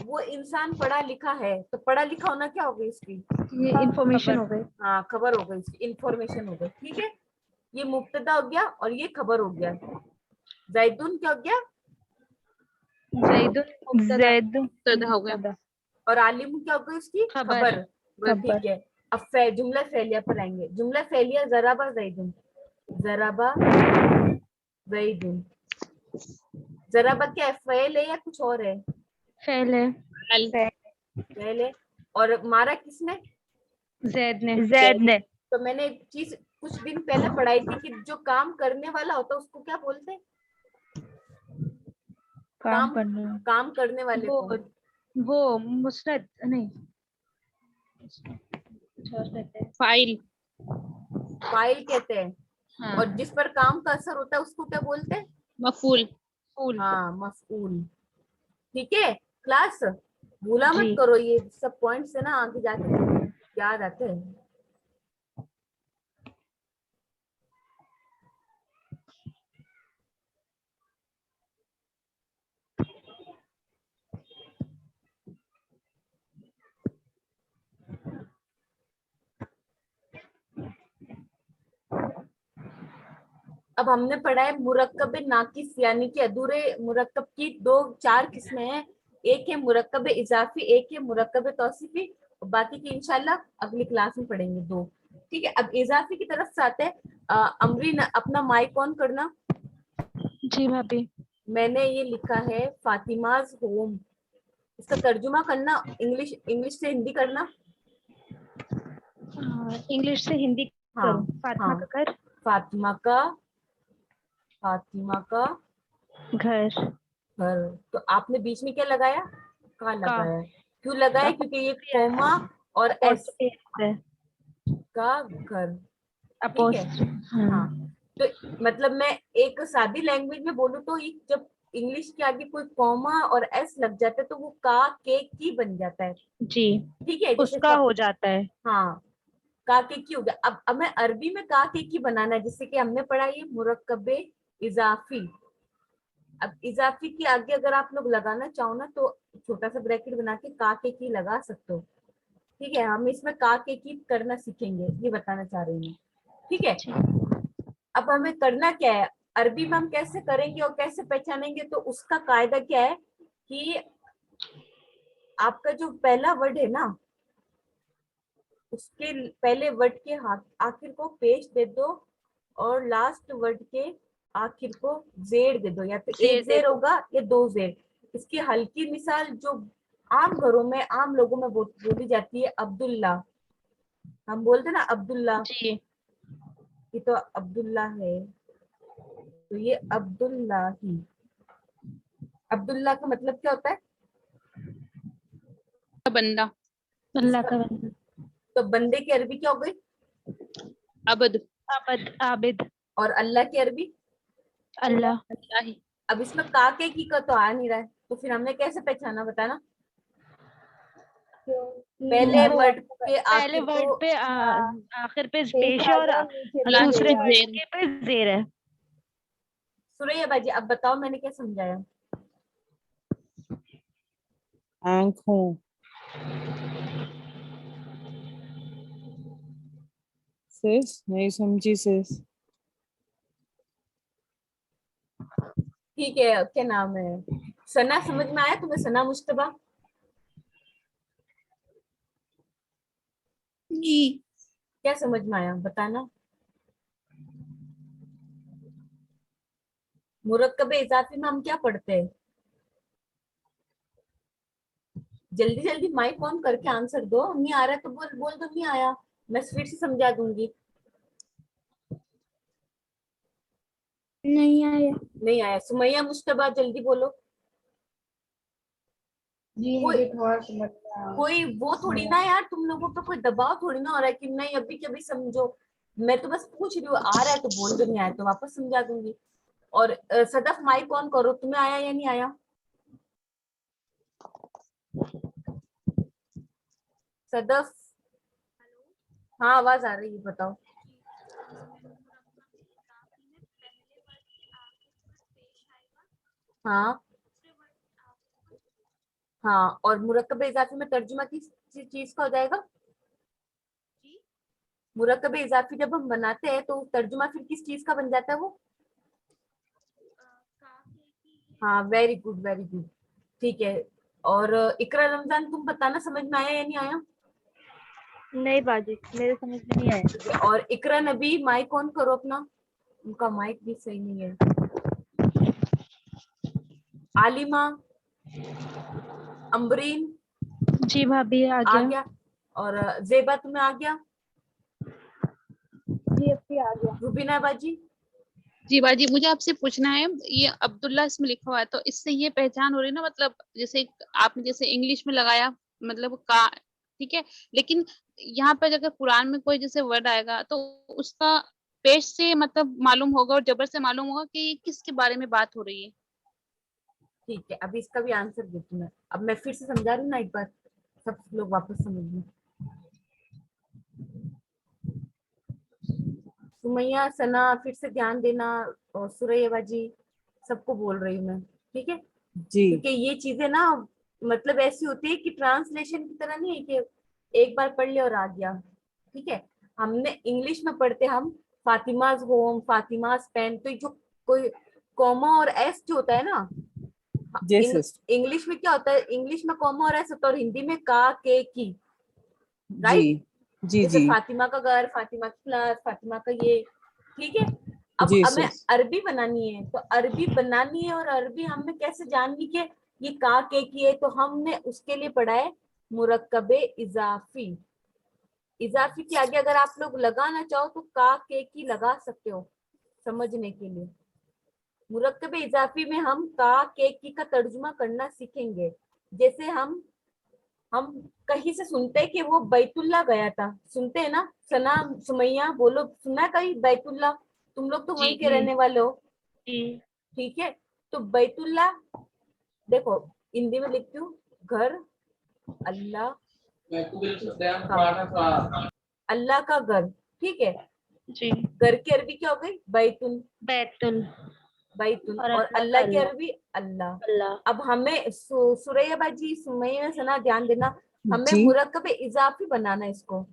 वो इंसान पढ़ा लिखा है, तो पढ़ा लिखा होना क्या हो गई इसकी? ये इंफॉर्मेशन खबर, हो गई। हाँ खबर हो गई इसकी, इंफॉर्मेशन हो गई, ठीक है। ये मुब्तदा हो गया और ये खबर हो गया। जैदुन क्या हो गया? जैदुन मुब्तदा। जैद मुब्तदा हो गया। मुब्तदा। और आलिम क्या हो गई उसकी? खबर। खबर। बस खबर। ठीक है। अब जुमला फेलिया पर आएंगे। जुमला फेलिया जराबा जैदुन, जराबा जैदुन। जराबा क्या है? फेल है या कुछ और है? फेल है। अल फेल है। और मारा किसने? जैद ने। जैद ने। तो मैंने एक चीज कुछ दिन पहले पढ़ाई थी कि जो काम करने वाला होता है उसको क्या बोलते हैं? काम काम, करना। काम करने वाले वो को वो मुस्नद नहीं, कुछ और कहते हैं। फाइल। फाइल कहते हैं। हाँ। और जिस पर काम का असर होता है उसको क्या बोलते हैं? मफूल। फूल। हाँ, मफऊल, ठीक है। क्लास भूला जी। मत करो, ये सब पॉइंट्स है ना, आगे जाके याद आते हैं। अब हमने पढ़ा है मुरक्कब नाकिस, यानी कि अधूरे मुरक्कब की दो चार किस्में हैं। एक है मुरक्कब इजाफी, एक है मुरक्कब तौसीफी, और बाकी की इंशाल्लाह अगली क्लास में पढ़ेंगे दो, ठीक है। अब इजाफी की तरफ से आते हैं। अमरीन अपना माइक ऑन करना। जी भाभी। मैंने ये लिखा है फातिमाज होम, इसका तर्जुमा करना, इंग्लिश इंग्लिश से हिंदी करना। इंग्लिश से हिंदी हाँ करूं? फातिमा हाँ, का घर। फातिमा का, फातिमा का घर। घर। तो आपने बीच में क्या लगाया? का का। लगाया। क्यों लगाया? क्योंकि ये कोमा और एस अपोस्ट्रोफी है। का घर, ठीक है। अपोस्ट्रोफी। हाँ, तो मतलब मैं एक सादी लैंग्वेज में बोलूँ तो ये जब इंग्लिश के आगे कोई कॉमा और एस लग जाता है तो वो का के की बन जाता है, जी। ठीक है। जैसे उसका हो जाता है। हाँ, का के की हो गया। अब हमें अरबी में का के की बनाना है, जिससे कि हमने पढ़ा ये मुरक्कबे इजाफी। अब इजाफी के आगे अगर आप लोग लगाना चाहो ना तो छोटा सा ब्रैकेट बना के का के की लगा सकते हो। ठीक है, हम इसमें का के की करना सीखेंगे, ये बताना चाह रही हूँ। ठीक है, अब हमें करना क्या है, अरबी में हम कैसे करेंगे और कैसे पहचानेंगे, तो उसका कायदा क्या है कि आपका जो पहला वर्ड है ना, उसके पहले वर्ड के आखिर को पेश दे दो और लास्ट वर्ड के आखिर को जेर दे दो, या तो एक जेर होगा या दो जेर। इसकी हल्की मिसाल जो आम घरों में आम लोगों में बोली जाती है, अब्दुल्ला। हम बोलते ना अब्दुल्ला, जी। ये तो अब्दुल्ला है, तो ये अब्दुल्ला ही। अब्दुल्ला का मतलब क्या होता है? बंदा। अल्लाह का बंदा। तो बंदे की अरबी क्या हो गई? अबद। आबद, आबिद। और अल्लाह की अरबी? अल्लाह। अल्लाह। अब इसमें का के की का तो आ नहीं रहा है, तो फिर हमने कैसे पहचाना, बताना। पहले वो वर्ड के पहले आखिर वर्ड को पे आखिर पे पेश पेश है और आ गया, नीचे लास्ट दूसरे में वर्ड जेर। के पे जेर है। सुरैया बाजी, अब बताओ मैंने क्या समझाया? आंखों। सिस नहीं समझी सिस। ठीक है, क्या नाम है, सना समझ में आया तुम्हें? सना मुश्तबा जी। क्या समझ में आया, बताना। मुरक्कब इजाफी में हम क्या पढ़ते हैं? जल्दी जल्दी माइक ऑन करके आंसर दो। नहीं आ रहा है तो बोल बोल दो नहीं आया, मैं फिर से समझा दूंगी। नहीं आया। नहीं आया, सुमैया मुश्तबा जल्दी बोलो। जी कोई मुझे थोड़ा समझ में आया। कोई वो थोड़ी ना यार, तुम लोगों पे कोई दबाव थोड़ी ना हो रहा है कि नहीं अभी कभी समझो। मैं तो बस पूछ रही हूँ, आ रहा है तो बोल दो, नहीं आया तो वापस समझा दूंगी। और सदफ माइक ऑन करो, तुम्हें आया या नहीं आया? सदफ, हाँ आवाज आ रही है, बताओ। हाँ हाँ, और मुरक्कब इजाफी में तर्जुमा किस चीज का हो जाएगा? मुरक्कब इजाफी जब हम बनाते हैं तो तर्जुमा फिर किस चीज का बन जाता है वो? हाँ, वेरी गुड वेरी गुड। ठीक है, और इकरा रमजान तुम बताना समझ में आया या नहीं आया? नहीं बाजी, मेरे समझ में नहीं आया। ठीक है, और इकरा नबी माइक ऑन करो अपना, उनका माइक भी सही नहीं है। आलिमा, अम्बरीन जी भाभी आ आ गया। गया, और जेबा तुम्हें आ गया? जी अभी आ गया। रुबीना बाजी? जी बाजी, मुझे आपसे पूछना है, ये अब्दुल्ला इसमें लिखा हुआ है तो इससे ये पहचान हो रही है ना, मतलब जैसे आपने जैसे इंग्लिश में लगाया, मतलब का, ठीक है, लेकिन यहाँ पर अगर कुरान में कोई जैसे वर्ड आएगा तो उसका पेश से मतलब मालूम होगा और जबर से मालूम होगा कि किसके बारे में बात हो रही है। ठीक है, अभी इसका भी आंसर देती हूँ मैं। अब मैं फिर से समझा रही हूँ ना एक बार, सब लोग वापस समझ लें। सुमैया, सना फिर से ध्यान देना, और सुरैया बाजी, सबको बोल रही हूँ मैं। ठीक है, जी क्योंकि ये चीजें ना मतलब ऐसी होती है कि ट्रांसलेशन की तरह नहीं है कि एक बार पढ़ लिया और आ गया। ठीक है, हमने इंग्लिश में पढ़ते हम फातिमाज होम, फातिमाज पेन, तो जो कोई कॉमा और एस जो होता है ना, जी सिस। इंग्लिश में क्या होता है, इंग्लिश में कॉमा और एस होता है, और हिंदी में का के की, जी राइट? जी जैसे जी फातिमा का घर, फातिमा की क्लास, फातिमा का ये। ठीक है, अब जी हमें सिस। अरबी बनानी है, तो अरबी बनानी है, और अरबी हमें कैसे जाननी कि ये का के की है, तो हमने उसके लिए पढ़ा है मुरक्कबे इजाफी। इजाफी के आगे अगर आप लोग लगाना चाहो तो का के की लगा सकते हो समझने के लिए। मुरक्कबे इजाफी में हम का के की का तर्जुमा करना सीखेंगे। जैसे हम कहीं से सुनते हैं कि वो बैतुल्ला गया था, सुनते हैं ना? सना, सुमैया बोलो, सुना है कहीं बैतुल्ला? तुम लोग तो जी वहीं के जी रहने वाले हो। जी। ठीक है, तो बैतुल्ला, देखो हिंदी में लिखती हूँ, घर अल्लाह का, अल्लाह का घर। ठीक है, जी। घर की अरबी क्या हो गई? बैतुल। बैतुल। बैतुन, और और अल्लाह अल्लाह का की अल्लाह। अरबी अल्लाह। अल्लाह। अब हमें सुरैया बाजी, सुमैया, सना, ध्यान देना, हमें जी मुरक्कब इजाफी बनाना है इसको,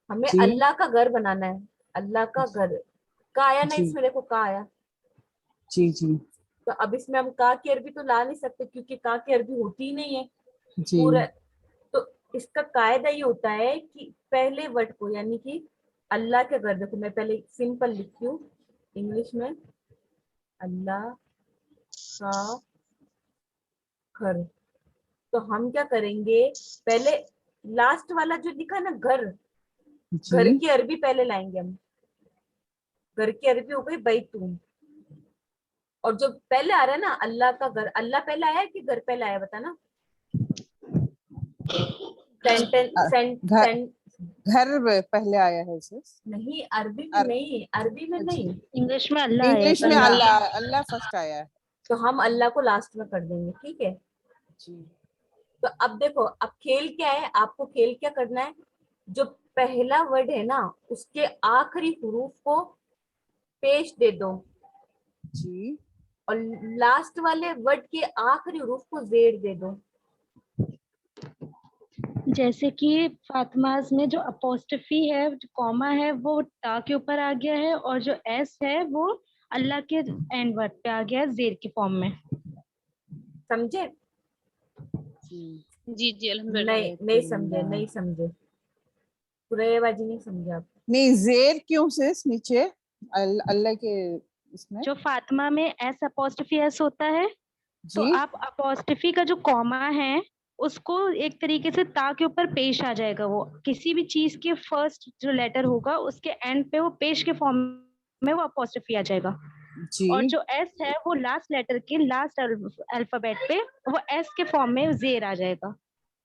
हमें जी अल्लाह का घर बनाना है। अल्लाह का घर का आया ना, जी इसमें देखो का आया, जी जी तो अब इसमें हम का की अरबी तो ला नहीं सकते क्योंकि का की अरबी होती ही नहीं है जी पूरा। तो इसका कायदा ये होता है कि पहले वर्ड को, यानी कि अल्लाह के घर, देखो मैं पहले सिंपल लिखती हूँ इंग्लिश में, अल्लाह का घर। तो हम क्या करेंगे, पहले लास्ट वाला जो लिखा ना घर, घर जी की अरबी पहले लाएंगे हम। घर की अरबी हो गई बैतून, और जो पहले आ रहा है ना अल्लाह का घर, अल्लाह पहले आया है कि घर पहले आया, बताना। अ, घर सेंटेंस घर पहले आया है सर। नहीं, अरबी में नहीं, अरबी में अच्छा, नहीं। इंग्लिश में अल्लाह है। इंग्लिश में अल्लाह, अल्लाह, अल्लाह फर्स्ट आया है। तो हम अल्लाह को लास्ट में कर देंगे, ठीक है। जी तो अब देखो, अब खेल क्या है, आपको खेल क्या करना है, जो पहला वर्ड है ना उसके आखिरी हुरूफ को पेश दे दो, जी और लास्ट वाले वर्ड के आखिरी हुरूफ को जेर दे दो। जैसे कि फातिमाज में जो अपोस्ट्रोफी है, जो कॉमा है, वो टा के ऊपर आ गया है, और जो एस है वो अल्लाह के एंड वर्ड पे आ गया है जेर की फॉर्म में। समझे? जी जी जी अल्हम्दुलिल्लाह। नहीं, नहीं समझे, बैतुल्लाह। नहीं समझे, कुरैबाजी नहीं समझे आप। नहीं, जेर क्यों से नीचे अल्लाह के इसमें? जो फातिमा में एस अपोस्ट्रोफी एस होता है, तो जी आप अपोस्ट्रोफी का जो कॉमा है उसको एक तरीके से ता के ऊपर पेश आ जाएगा, वो किसी भी चीज के फर्स्ट जो लेटर होगा उसके एंड पे वो पेश के फॉर्म में वो अपोस्ट्रोफी आ जाएगा। जी और जो एस है वो लास्ट लेटर के लास्ट अल्फाबेट पे वो एस के फॉर्म में जेर आ जाएगा।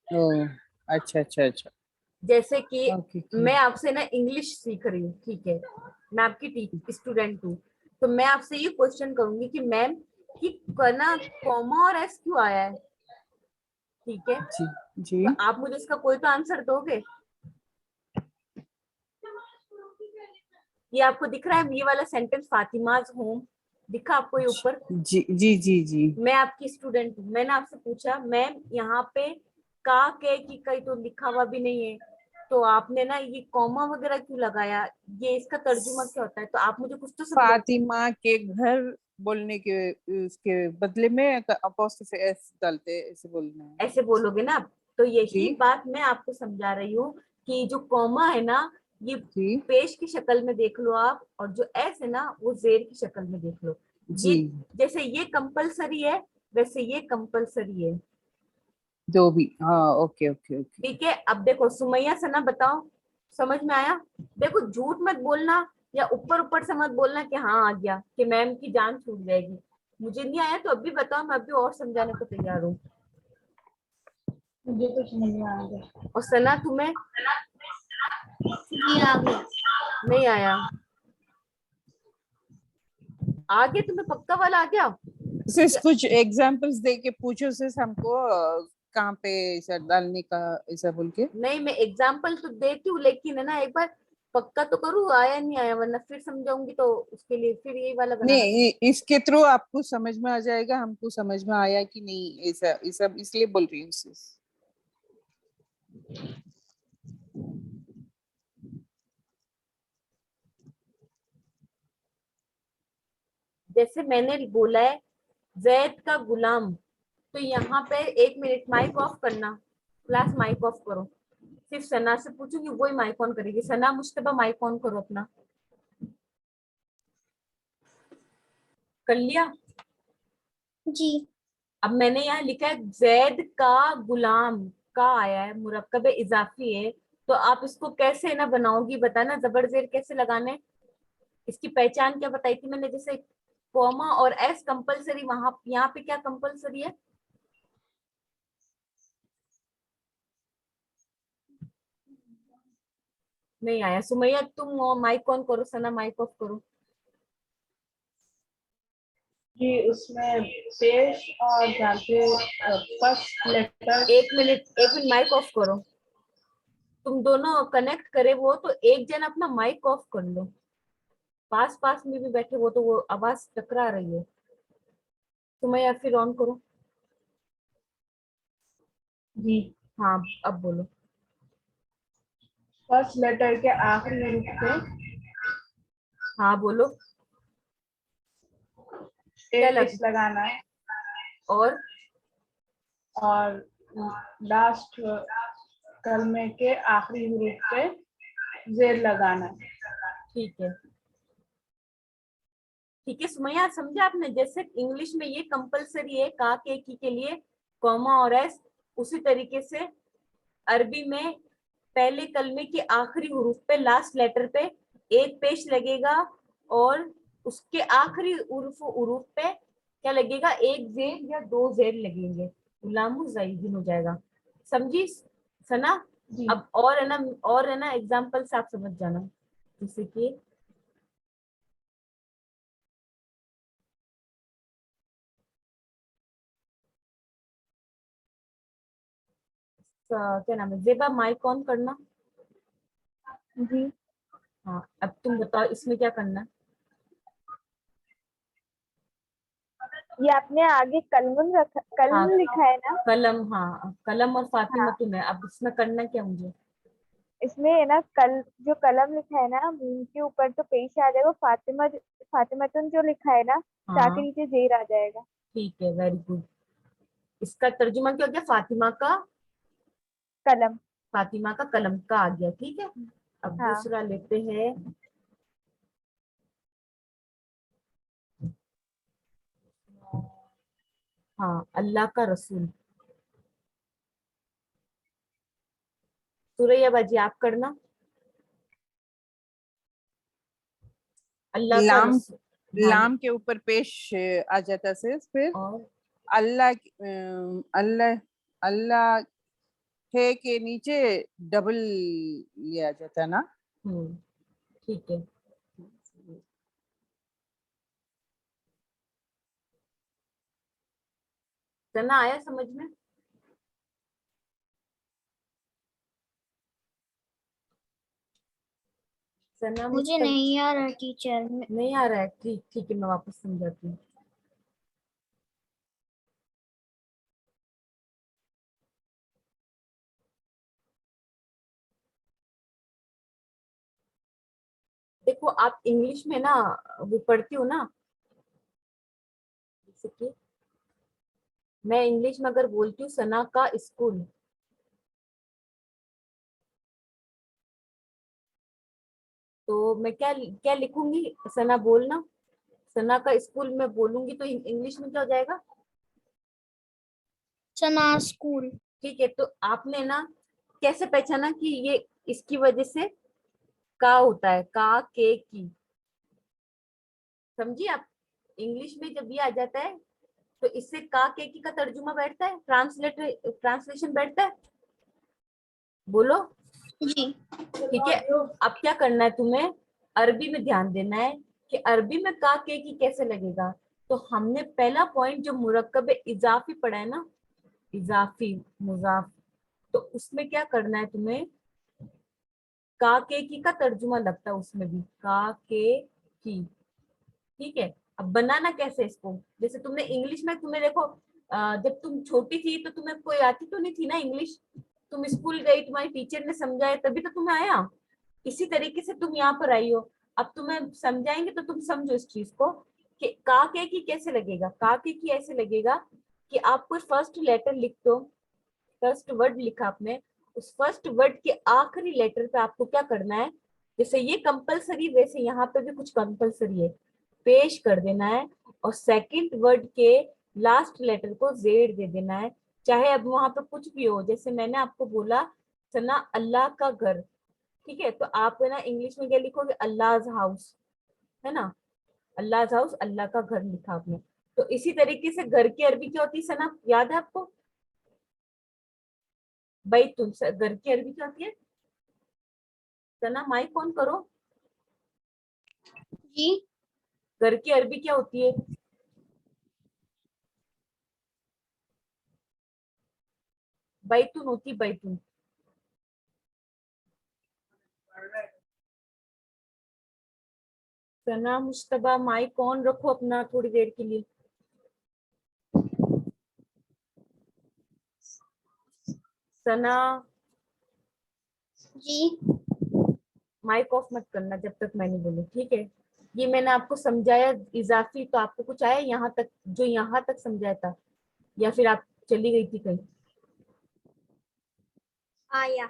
ओ अच्छा अच्छा अच्छा। जैसे कि ओके मैं आपसे ना इंग्लिश सीख रही हूँ, ठीक है, मैं आपकी स्टूडेंट हूँ, तो मैं आपसे ये क्वेश्चन करूंगी कि मैम कि ना कॉमा और एस क्यों आया है, ठीक है, जी जी तो आप मुझे इसका कोई तो आंसर दोगे। ये आपको दिख रहा है, ये वाला सेंटेंस फातिमाज होम, दिखा आपको ये ऊपर? जी जी जी जी मैं आपकी स्टूडेंट हूँ, मैंने आपसे पूछा मैम यहाँ पे का के की कहीं तो लिखा हुआ भी नहीं है, तो आपने ना ये कॉमा वगैरह क्यों लगाया, ये इसका तर्जुमा क्या होता है, तो आप मुझे कुछ तो समझाओ। फातिमा के घर बोलने के उसके बदले में अपोस्ट्रोफी एस डालते हैं, ऐसे बोलना है। ऐसे बोलोगे ना आप, तो जी यही बात मैं आपको समझा रही हूँ कि जो कॉमा है ना ये जी पेश की शक्ल में देख लो आप, और जो एस है ना वो जेर की शक्ल में देख लो। जी ये जैसे ये कंपलसरी है वैसे ये कंपलसरी है, दो भी, हाँ ओके ओके ओके। ठीक है। अब देखो सुमैया सना बताओ, समझ में आया? देखो झूठ मत बोलना या ऊपर ऊपर से मत बोलना कि हाँ आ गया, कि मैम की जान छूट जाएगी। मुझे नहीं आया तो अभी बताओ, मैं अभी और समझाने को तैयार हूँ। मुझे तो समझ में आ गया। और सना तुम्हें जी आ गया। नहीं आया? आ गया तुम्हें, पक्का वाला आ गया? सिर्फ कुछ एग्जांपल्स दे के पूछो सिर्फ हमको, कहाँ पे ऐसा डालने का, ऐसा बोल के। नहीं, मैं एग्जाम्पल तो देती हूँ, लेकिन है ना एक बार पक्का तो करूँ आया नहीं आया, वरना फिर समझाऊंगी तो उसके लिए फिर यही वाला बनाना पड़ेगा। नहीं, इसके थ्रू आपको समझ में आ जाएगा हमको समझ में आया कि नहीं, ऐसा ऐसा इसलिए बोल रही हूँ सिर्फ। जैसे मैंने बोला है जैद का गुलाम, तो यहाँ पे 1 मिनट माइक ऑफ करना, क्लास माइक ऑफ करो, सिर्फ सना से पूछूंगी वही माइक ऑन करेगी। सना मुश्तबा माइक ऑन करो अपना, कर लिया? जी। अब मैंने यहाँ लिखा है जैद का गुलाम, का आया है मुरक्कब इजाफी है, तो आप इसको कैसे ना बनाओगी, बताना जबर जेर कैसे लगाने, इसकी पहचान क्या बताई थी मैंने, जैसे कॉमा और एस कंपलसरी, वहां यहाँ पे क्या कंपलसरी है? नहीं आया। सुमैया तुम माइक ऑन करो, सना माइक ऑफ करो। जी उसमें पेश और जहाँ पे first letter. 1 minute mic off करो, तुम दोनों कनेक्ट करे वो तो एक जन अपना माइक ऑफ कर लो, पास पास में भी बैठे वो तो वो आवाज टकरा रही है। सुमैया फिर ऑन करो। जी। हाँ अब बोलो। फर्स्ट लेटर के आखिरी हरूफ पे हाँ बोलो। क्या एच लग लगाना है और और लास्ट कलमे के आखिरी हरूफ पे जेर लगाना है। ठीक है। ठीक है सुमैया, समझा आपने? जैसे इंग्लिश में ये कंपलसरी है का के की के लिए कॉमा और एस, उसी तरीके से अरबी में पहले कलमे के आखिरी हुरूफ पे लास्ट लेटर पे एक पेश लगेगा और उसके आखिरी हुरूफ पे क्या लगेगा, एक जेर या दो जेर लगेंगे, गुलामु ज़ाइदिन हो जाएगा। समझी सना? जी। अब और है ना एग्जाम्पल से आप समझ जाना। जैसे कि क्या नाम है, जेबा माइक ऑन करना। जी। हाँ अब तुम बताओ इसमें क्या करना है। ये आपने आगे कलम रखा, हाँ कलम लिखा है ना? कलम, हाँ कलम और फातिमा हाँ, तुम है। अब इसमें करना क्या मुझे? इसमें है ना जो कलम लिखा है ना मीम के ऊपर तो पेश आ जाएगा, फातिमातुन जो लिखा है ना ता के हाँ नीचे जेर आ जाएगा। ठीक है, वेरी गुड। इसका तर्जुमा क्या हो गया? कलम। फातिमा का कलम का आ गया। ठीक है, अब हाँ। दूसरा लेते हैं। हाँ अल्लाह का रसूल। सुरैया बाजी आप करना। अल्लाह का लाम रसूल। हाँ लाम के ऊपर पेश आ जाता है, फिर और अल्लाह अल्लाह अल्लाह है के नीचे डबल लिया जाता है ना। ठीक है। सना आया समझ में? सना मुझे मुस्तक नहीं आ रहा टीचर। नहीं आ रहा है? ठीक ठीक है, मैं वापस समझाती हूँ। देखो आप इंग्लिश में ना वो पढ़ती हो ना, जैसे कि मैं इंग्लिश में अगर बोलती हूँ सना का स्कूल, तो मैं क्या क्या लिखूंगी? सना बोलना। सना का स्कूल में बोलूंगी तो इंग्लिश में क्या हो जाएगा? सना स्कूल। ठीक है, तो आपने ना कैसे पहचाना कि ये इसकी वजह से का होता है, का के की? समझिए आप, इंग्लिश में जब ये आ जाता है तो इससे का के की का तर्जुमा बैठता है, ट्रांसलेशन बैठता है। बोलो। जी। ठीक है, अब क्या करना है तुम्हें? अरबी में ध्यान देना है कि अरबी में का के की कैसे लगेगा। तो हमने पहला पॉइंट जो मुरक्कब इजाफी पढ़ा है ना, इजाफी मुजाफ, तो उसमें क्या करना है तुम्हें? का के की का तर्जुमा लगता है उसमें भी, का के की। ठीक है, अब बनाना कैसे इसको? जैसे तुमने इंग्लिश में, तुम्हें देखो जब तुम छोटी थी तो तुम्हें कोई आती तो नहीं थी ना इंग्लिश। तुम स्कूल गई, तुम्हारी टीचर ने समझाया तभी तो तुम्हें आया। इसी तरीके से तुम यहाँ पर आई हो, अब तुम्हें समझाएंगे तो तुम समझो इस चीज को कि का के की कैसे लगेगा। का के की ऐसे लगेगा कि आप कोई फर्स्ट लेटर लिखते हो, फर्स्ट वर्ड लिखा आपने, उस फर्स्ट वर्ड के आखिरी लेटर पे आपको क्या करना है? जैसे ये कंपलसरी, वैसे यहाँ पे भी कुछ कंपलसरी है, पेश कर देना है और सेकंड वर्ड के लास्ट लेटर को जेड दे देना है। चाहे अब वहां पे कुछ भी हो, जैसे मैंने आपको बोला सना अल्लाह का घर, ठीक है, तो आप है ना इंग्लिश में क्या लिखोगे? अल्लाह हाउस, है ना? अल्लाह हाउस, अल्लाह का घर लिखा आपने। तो इसी तरीके से घर की अरबी क्या होती है सना, याद है आपको? बैतुल। घर की अरबी क्या होती है सना? माइक ऑन करो। जी। घर की अरबी क्या होती है? बैतून होती, बैतून। सना मुश्तबा माइक ऑन रखो अपना थोड़ी देर के लिए। सना जी। माइक ऑफ मत करना जब तक मैं नहीं बोलूं, ठीक है? ये मैंने आपको समझाया इजाफी, तो आपको कुछ आया यहाँ तक, जो यहाँ तक समझाया था, या फिर आप चली गई थी कहीं? आया।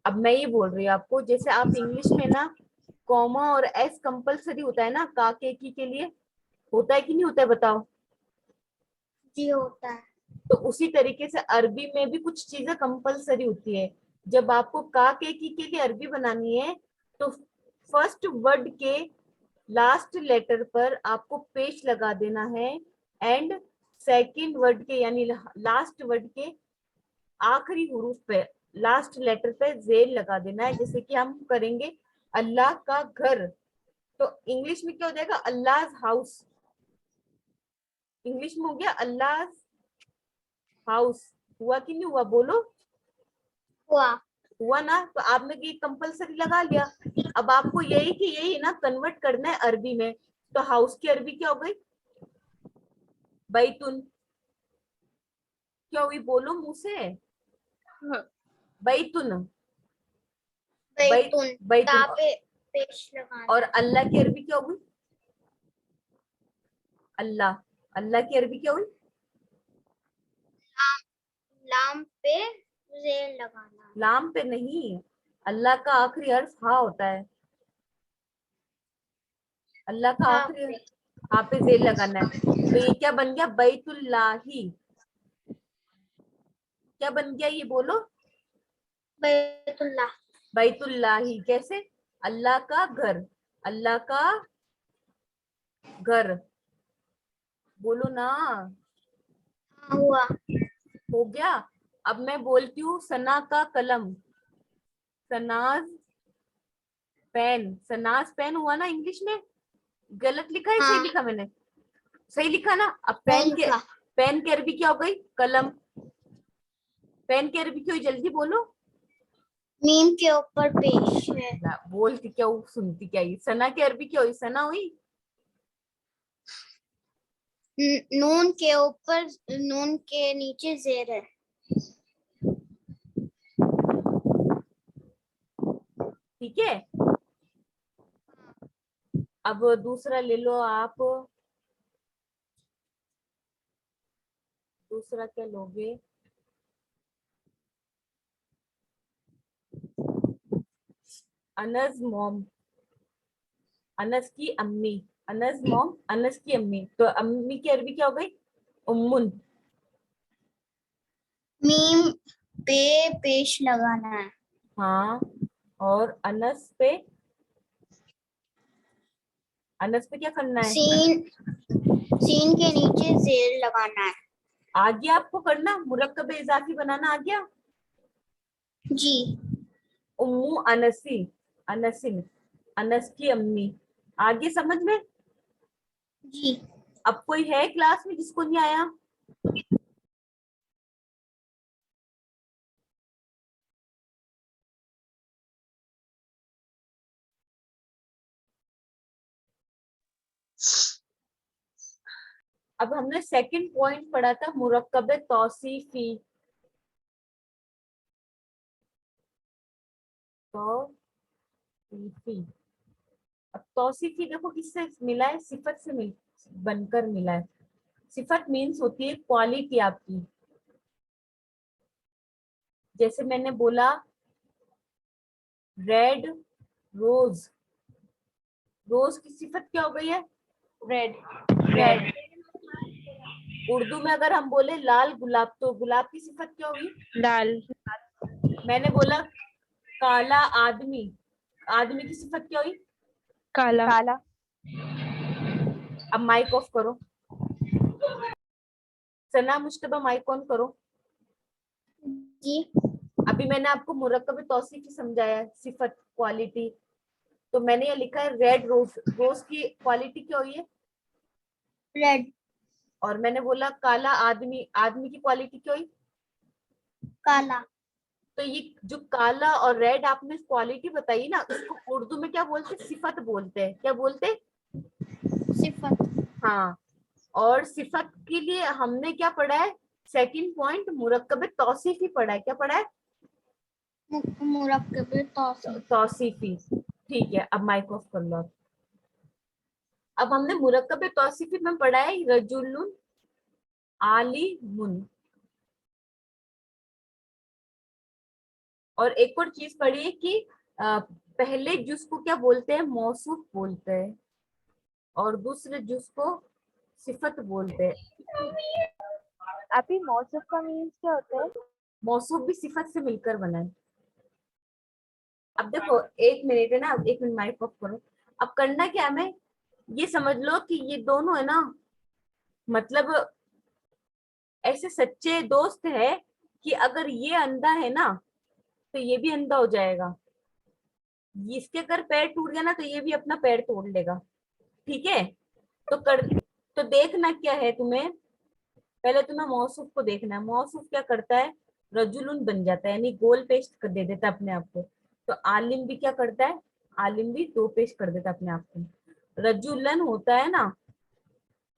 अब मैं ये बोल रही हूँ आपको, जैसे आप इंग्लिश में ना कॉमा और एस कंपलसरी होता है ना का के लिए, होता है कि नहीं होता है बताओ? जी होता है। तो उसी तरीके से अरबी में भी कुछ चीजें कंपलसरी होती है। जब आपको का के लिए अरबी बनानी है तो फर्स्ट वर्ड के लास्ट लेटर पर आपको पेश लगा देना है, एंड सेकंड वर्ड के यानी लास्ट वर्ड के आखिरी हुरूफ पे, लास्ट लेटर पे जेल लगा देना है। जैसे कि हम करेंगे अल्लाह का घर, तो इंग्लिश में क्या हो जाएगा? अल्लाह हाउस। इंग्लिश में हो गया अल्लाह हाउस। हुआ कि नहीं हुआ? बोलो। हुआ। हुआ ना? तो आपने ये कंपलसरी लगा लिया। अब आपको यही कि यही ना कन्वर्ट करना है अरबी में। तो हाउस की अरबी क्या हो गई? बैतुन। क्या हुई? बोलो मुंह से। बैतुन। बैतुन। बैतुन। ता पे पेश लगाना। और अल्लाह की अरबी क्या हुई? अल्लाह। अल्लाह की अरबी क्या हुई? लाम पे जेल लगाना। लाम पे नहीं, अल्लाह का आखिरी हर्फ हा होता है। अल्लाह का हाँ आखिरी पे। हा पे जेल लगाना है। तो ये क्या बन गया? बैतुल्लाही। क्या बन गया ये बोलो? बैतुल्लाह। बैतुल्लाही। कैसे? अल्लाह का घर। अल्लाह का घर। बोलो ना। हाँ हुआ। हो गया। अब मैं बोलती हूँ सना का कलम। सनाज पेन। सनाज पेन हुआ ना इंग्लिश में? गलत लिखा है सही हाँ। लिखा मैंने? सही लिखा ना? अब नहीं लिखा। पेन की अरबी क्या हो गई? कलम। पेन की अरबी क्या हुई? जल्दी बोलो। मीम के ऊपर पेश है। बोलती क्या हूँ, सुनती क्या? ये सना की अरबी क्या हुई? सना हुई। नून के ऊपर, नून के नीचे जेर है। ठीक है। अब दूसरा ले लो आप। दूसरा क्या लोगे? अनस मॉम। अनस की अम्मी। अनस मॉम, अनस की अम्मी। तो अम्मी की अरबी क्या हो गई? उम्मुन। मीम पे पेश लगाना है। हाँ। और अनस पे? अनस पे क्या करना है? सीन के नीचे जेर लगाना है। आ गया आपको करना? मुरक्कब इजाफी बनाना आ गया? जी। उम्मू अनसी। अनसिन। अनस की अम्मी। आगे समझ में? जी। अब कोई है क्लास में जिसको नहीं आया? अब हमने सेकंड पॉइंट पढ़ा था मुरक्कब तौसीफी। तौसीफी। अब तौसीफी देखो किससे मिला है? सिफत से बनकर मिला है। सिफत मीन्स होती है क्वालिटी आपकी। जैसे मैंने बोला रेड रोज। रोज की सिफत क्या हो गई है? रेड। रेड। उर्दू में अगर हम बोले लाल गुलाब, तो गुलाब की सिफत क्या हुई? लाल। मैंने बोला काला आदमी। आदमी की सिफत क्या हुई? काला। काला। अब माइक ऑफ करो। सना मुश्तबा माइक ऑन करो। जी। अभी मैंने आपको मुरक्कब तौसीफी समझाया है, सिफत क्वालिटी। तो मैंने ये लिखा है रेड रोज। रोज की क्वालिटी क्या हुई है? रेड। और मैंने बोला काला आदमी। आदमी की क्वालिटी क्या हुई? काला। तो ये जो काला और रेड आपने क्वालिटी बताई ना, इसको उर्दू में क्या बोलते हैं? सिफत बोलते हैं। क्या बोलते हैं? सिफत। हाँ। और सिफत के लिए हमने क्या पढ़ा है? सेकंड पॉइंट मुरक्कब तौसीफी पढ़ा है, क्या पढ़ा है? मुरक्कब तौसीफ। तौसीफी, ठीक है। अब माइक ऑफ कर लो। अब हमने मुरक्कब तौसीफी में पढ़ा है रजुलुन आलिमुन, और एक और चीज पढ़ी है कि पहले जुज को क्या बोलते हैं? मौसूफ बोलते हैं, और दूसरे जुज को सिफत बोलते हैं। अभी मौसूफ का मीन्स क्या होता है? मौसूफ भी सिफत से मिलकर बना है। अब देखो, एक मिनट है ना, एक मिनट माइक ऑफ करो। अब करना क्या हमें, ये समझ लो कि ये दोनों है ना, मतलब ऐसे सच्चे दोस्त है कि अगर ये अंधा है ना तो ये भी अंधा हो जाएगा, इसके अगर पैर टूट गया ना तो ये भी अपना पैर तोड़ लेगा, ठीक है? तो देखना क्या है तुम्हें, पहले तुम्हें मौसूफ को देखना है। मौसूफ क्या करता है? रजुलुन बन जाता है, यानी गोल पेश कर दे देता है अपने आप को। तो आलिम भी क्या करता है? आलिम भी दो पेश कर देता है अपने आप को। रजुलन होता है ना,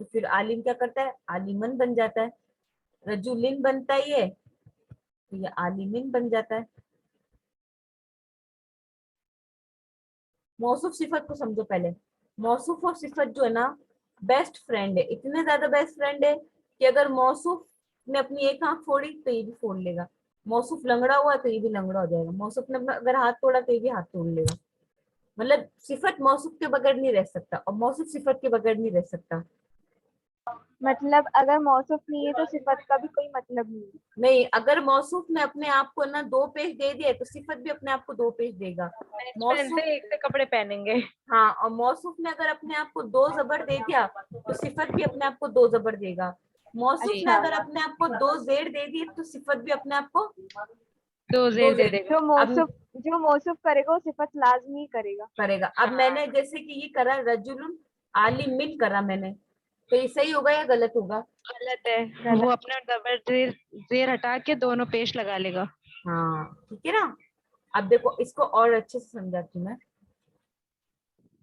तो फिर आलिम क्या करता है? आलिमन बन जाता है। रजुलिन बनता ही है तो ये आलिमिन बन जाता है। मौसूफ सिफत को समझो पहले। मौसूफ और सिफत जो है ना, बेस्ट फ्रेंड है, इतने ज्यादा बेस्ट फ्रेंड है कि अगर मौसूफ ने अपनी एक आंख फोड़ी तो ये भी फोड़ लेगा, मौसूफ लंगड़ा हुआ तो ये भी लंगड़ा हो जाएगा, मौसूफ ने अपना अगर हाथ तोड़ा तो ये भी हाथ तोड़ लेगा। मतलब सिफत मौसूफ के बगैर नहीं रह सकता और मौसूफ सिफत के बगैर नहीं रह सकता। मतलब अगर मौसूफ नहीं है तो सिफत का भी कोई मतलब नहीं है। नहीं, अगर मौसूफ ने अपने आप को ना दो पेज दे दिए तो सिफत भी अपने आप को दो पेज देगा। मौसूफ एक से कपड़े पहनेंगे। हाँ, और मौसूफ ने अगर अपने आप को दो जबर दे दिया तो सिफत भी अपने आप को दो जबर देगा। मौसूफ ने अच्छा। अगर अपने आप को दो जेर दे दिए तो सिफत भी अपने आप को दो जेर दे देगा। जो मौसूफ करेगा वो सिफत लाजमी करेगा। करेगा। अब मैंने जैसे कि ये करा रजुलुन आलिमिन करा मैंने, तो ये सही होगा या गलत होगा? गलत है, वो अपना डबल जेर जेर हटा के दोनों पेश लगा लेगा। हाँ, ठीक है ना। अब देखो, इसको और अच्छे से समझाती हूँ मैं।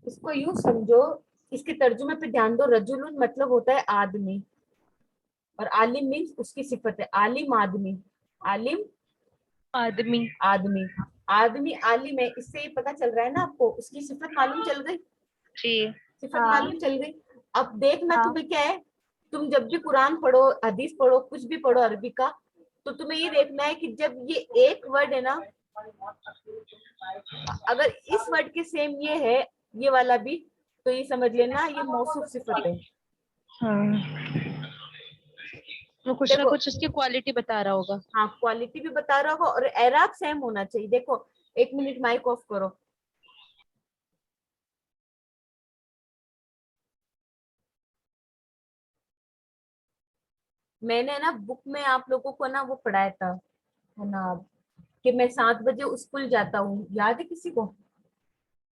इसको यूं समझो, इसके तर्जुमे पे ध्यान दो। रजुलुन मतलब होता है आदमी, और आलिम मीन्स उसकी सिफत है। आलिम आदमी, आलिम आदमी। आदमी, आदमी आलिम है। इससे ये पता चल रहा है ना आपको, उसकी सिफत मालूम चल गई, जी। सिफत हाँ। मालूम चल गई। अब देखना हाँ। तुम्हें क्या है, तुम जब भी कुरान पढ़ो, हदीस पढ़ो, कुछ भी पढ़ो अरबी का, तो तुम्हें ये देखना है कि जब ये एक वर्ड है ना, अगर इस वर्ड के सेम ये है, ये वाला भी, तो ये समझ लेना ये मौसूफ सिफत है। हाँ, वो कुछ ना देखो, कुछ उसकी क्वालिटी बता रहा होगा। हाँ, क्वालिटी भी बता रहा होगा और एराब सेम होना चाहिए। देखो, एक मिनट माइक ऑफ करो। मैंने ना बुक में आप लोगों को ना वो पढ़ाया था, है ना, कि मैं 7 बजे स्कूल जाता हूँ, याद है किसी को?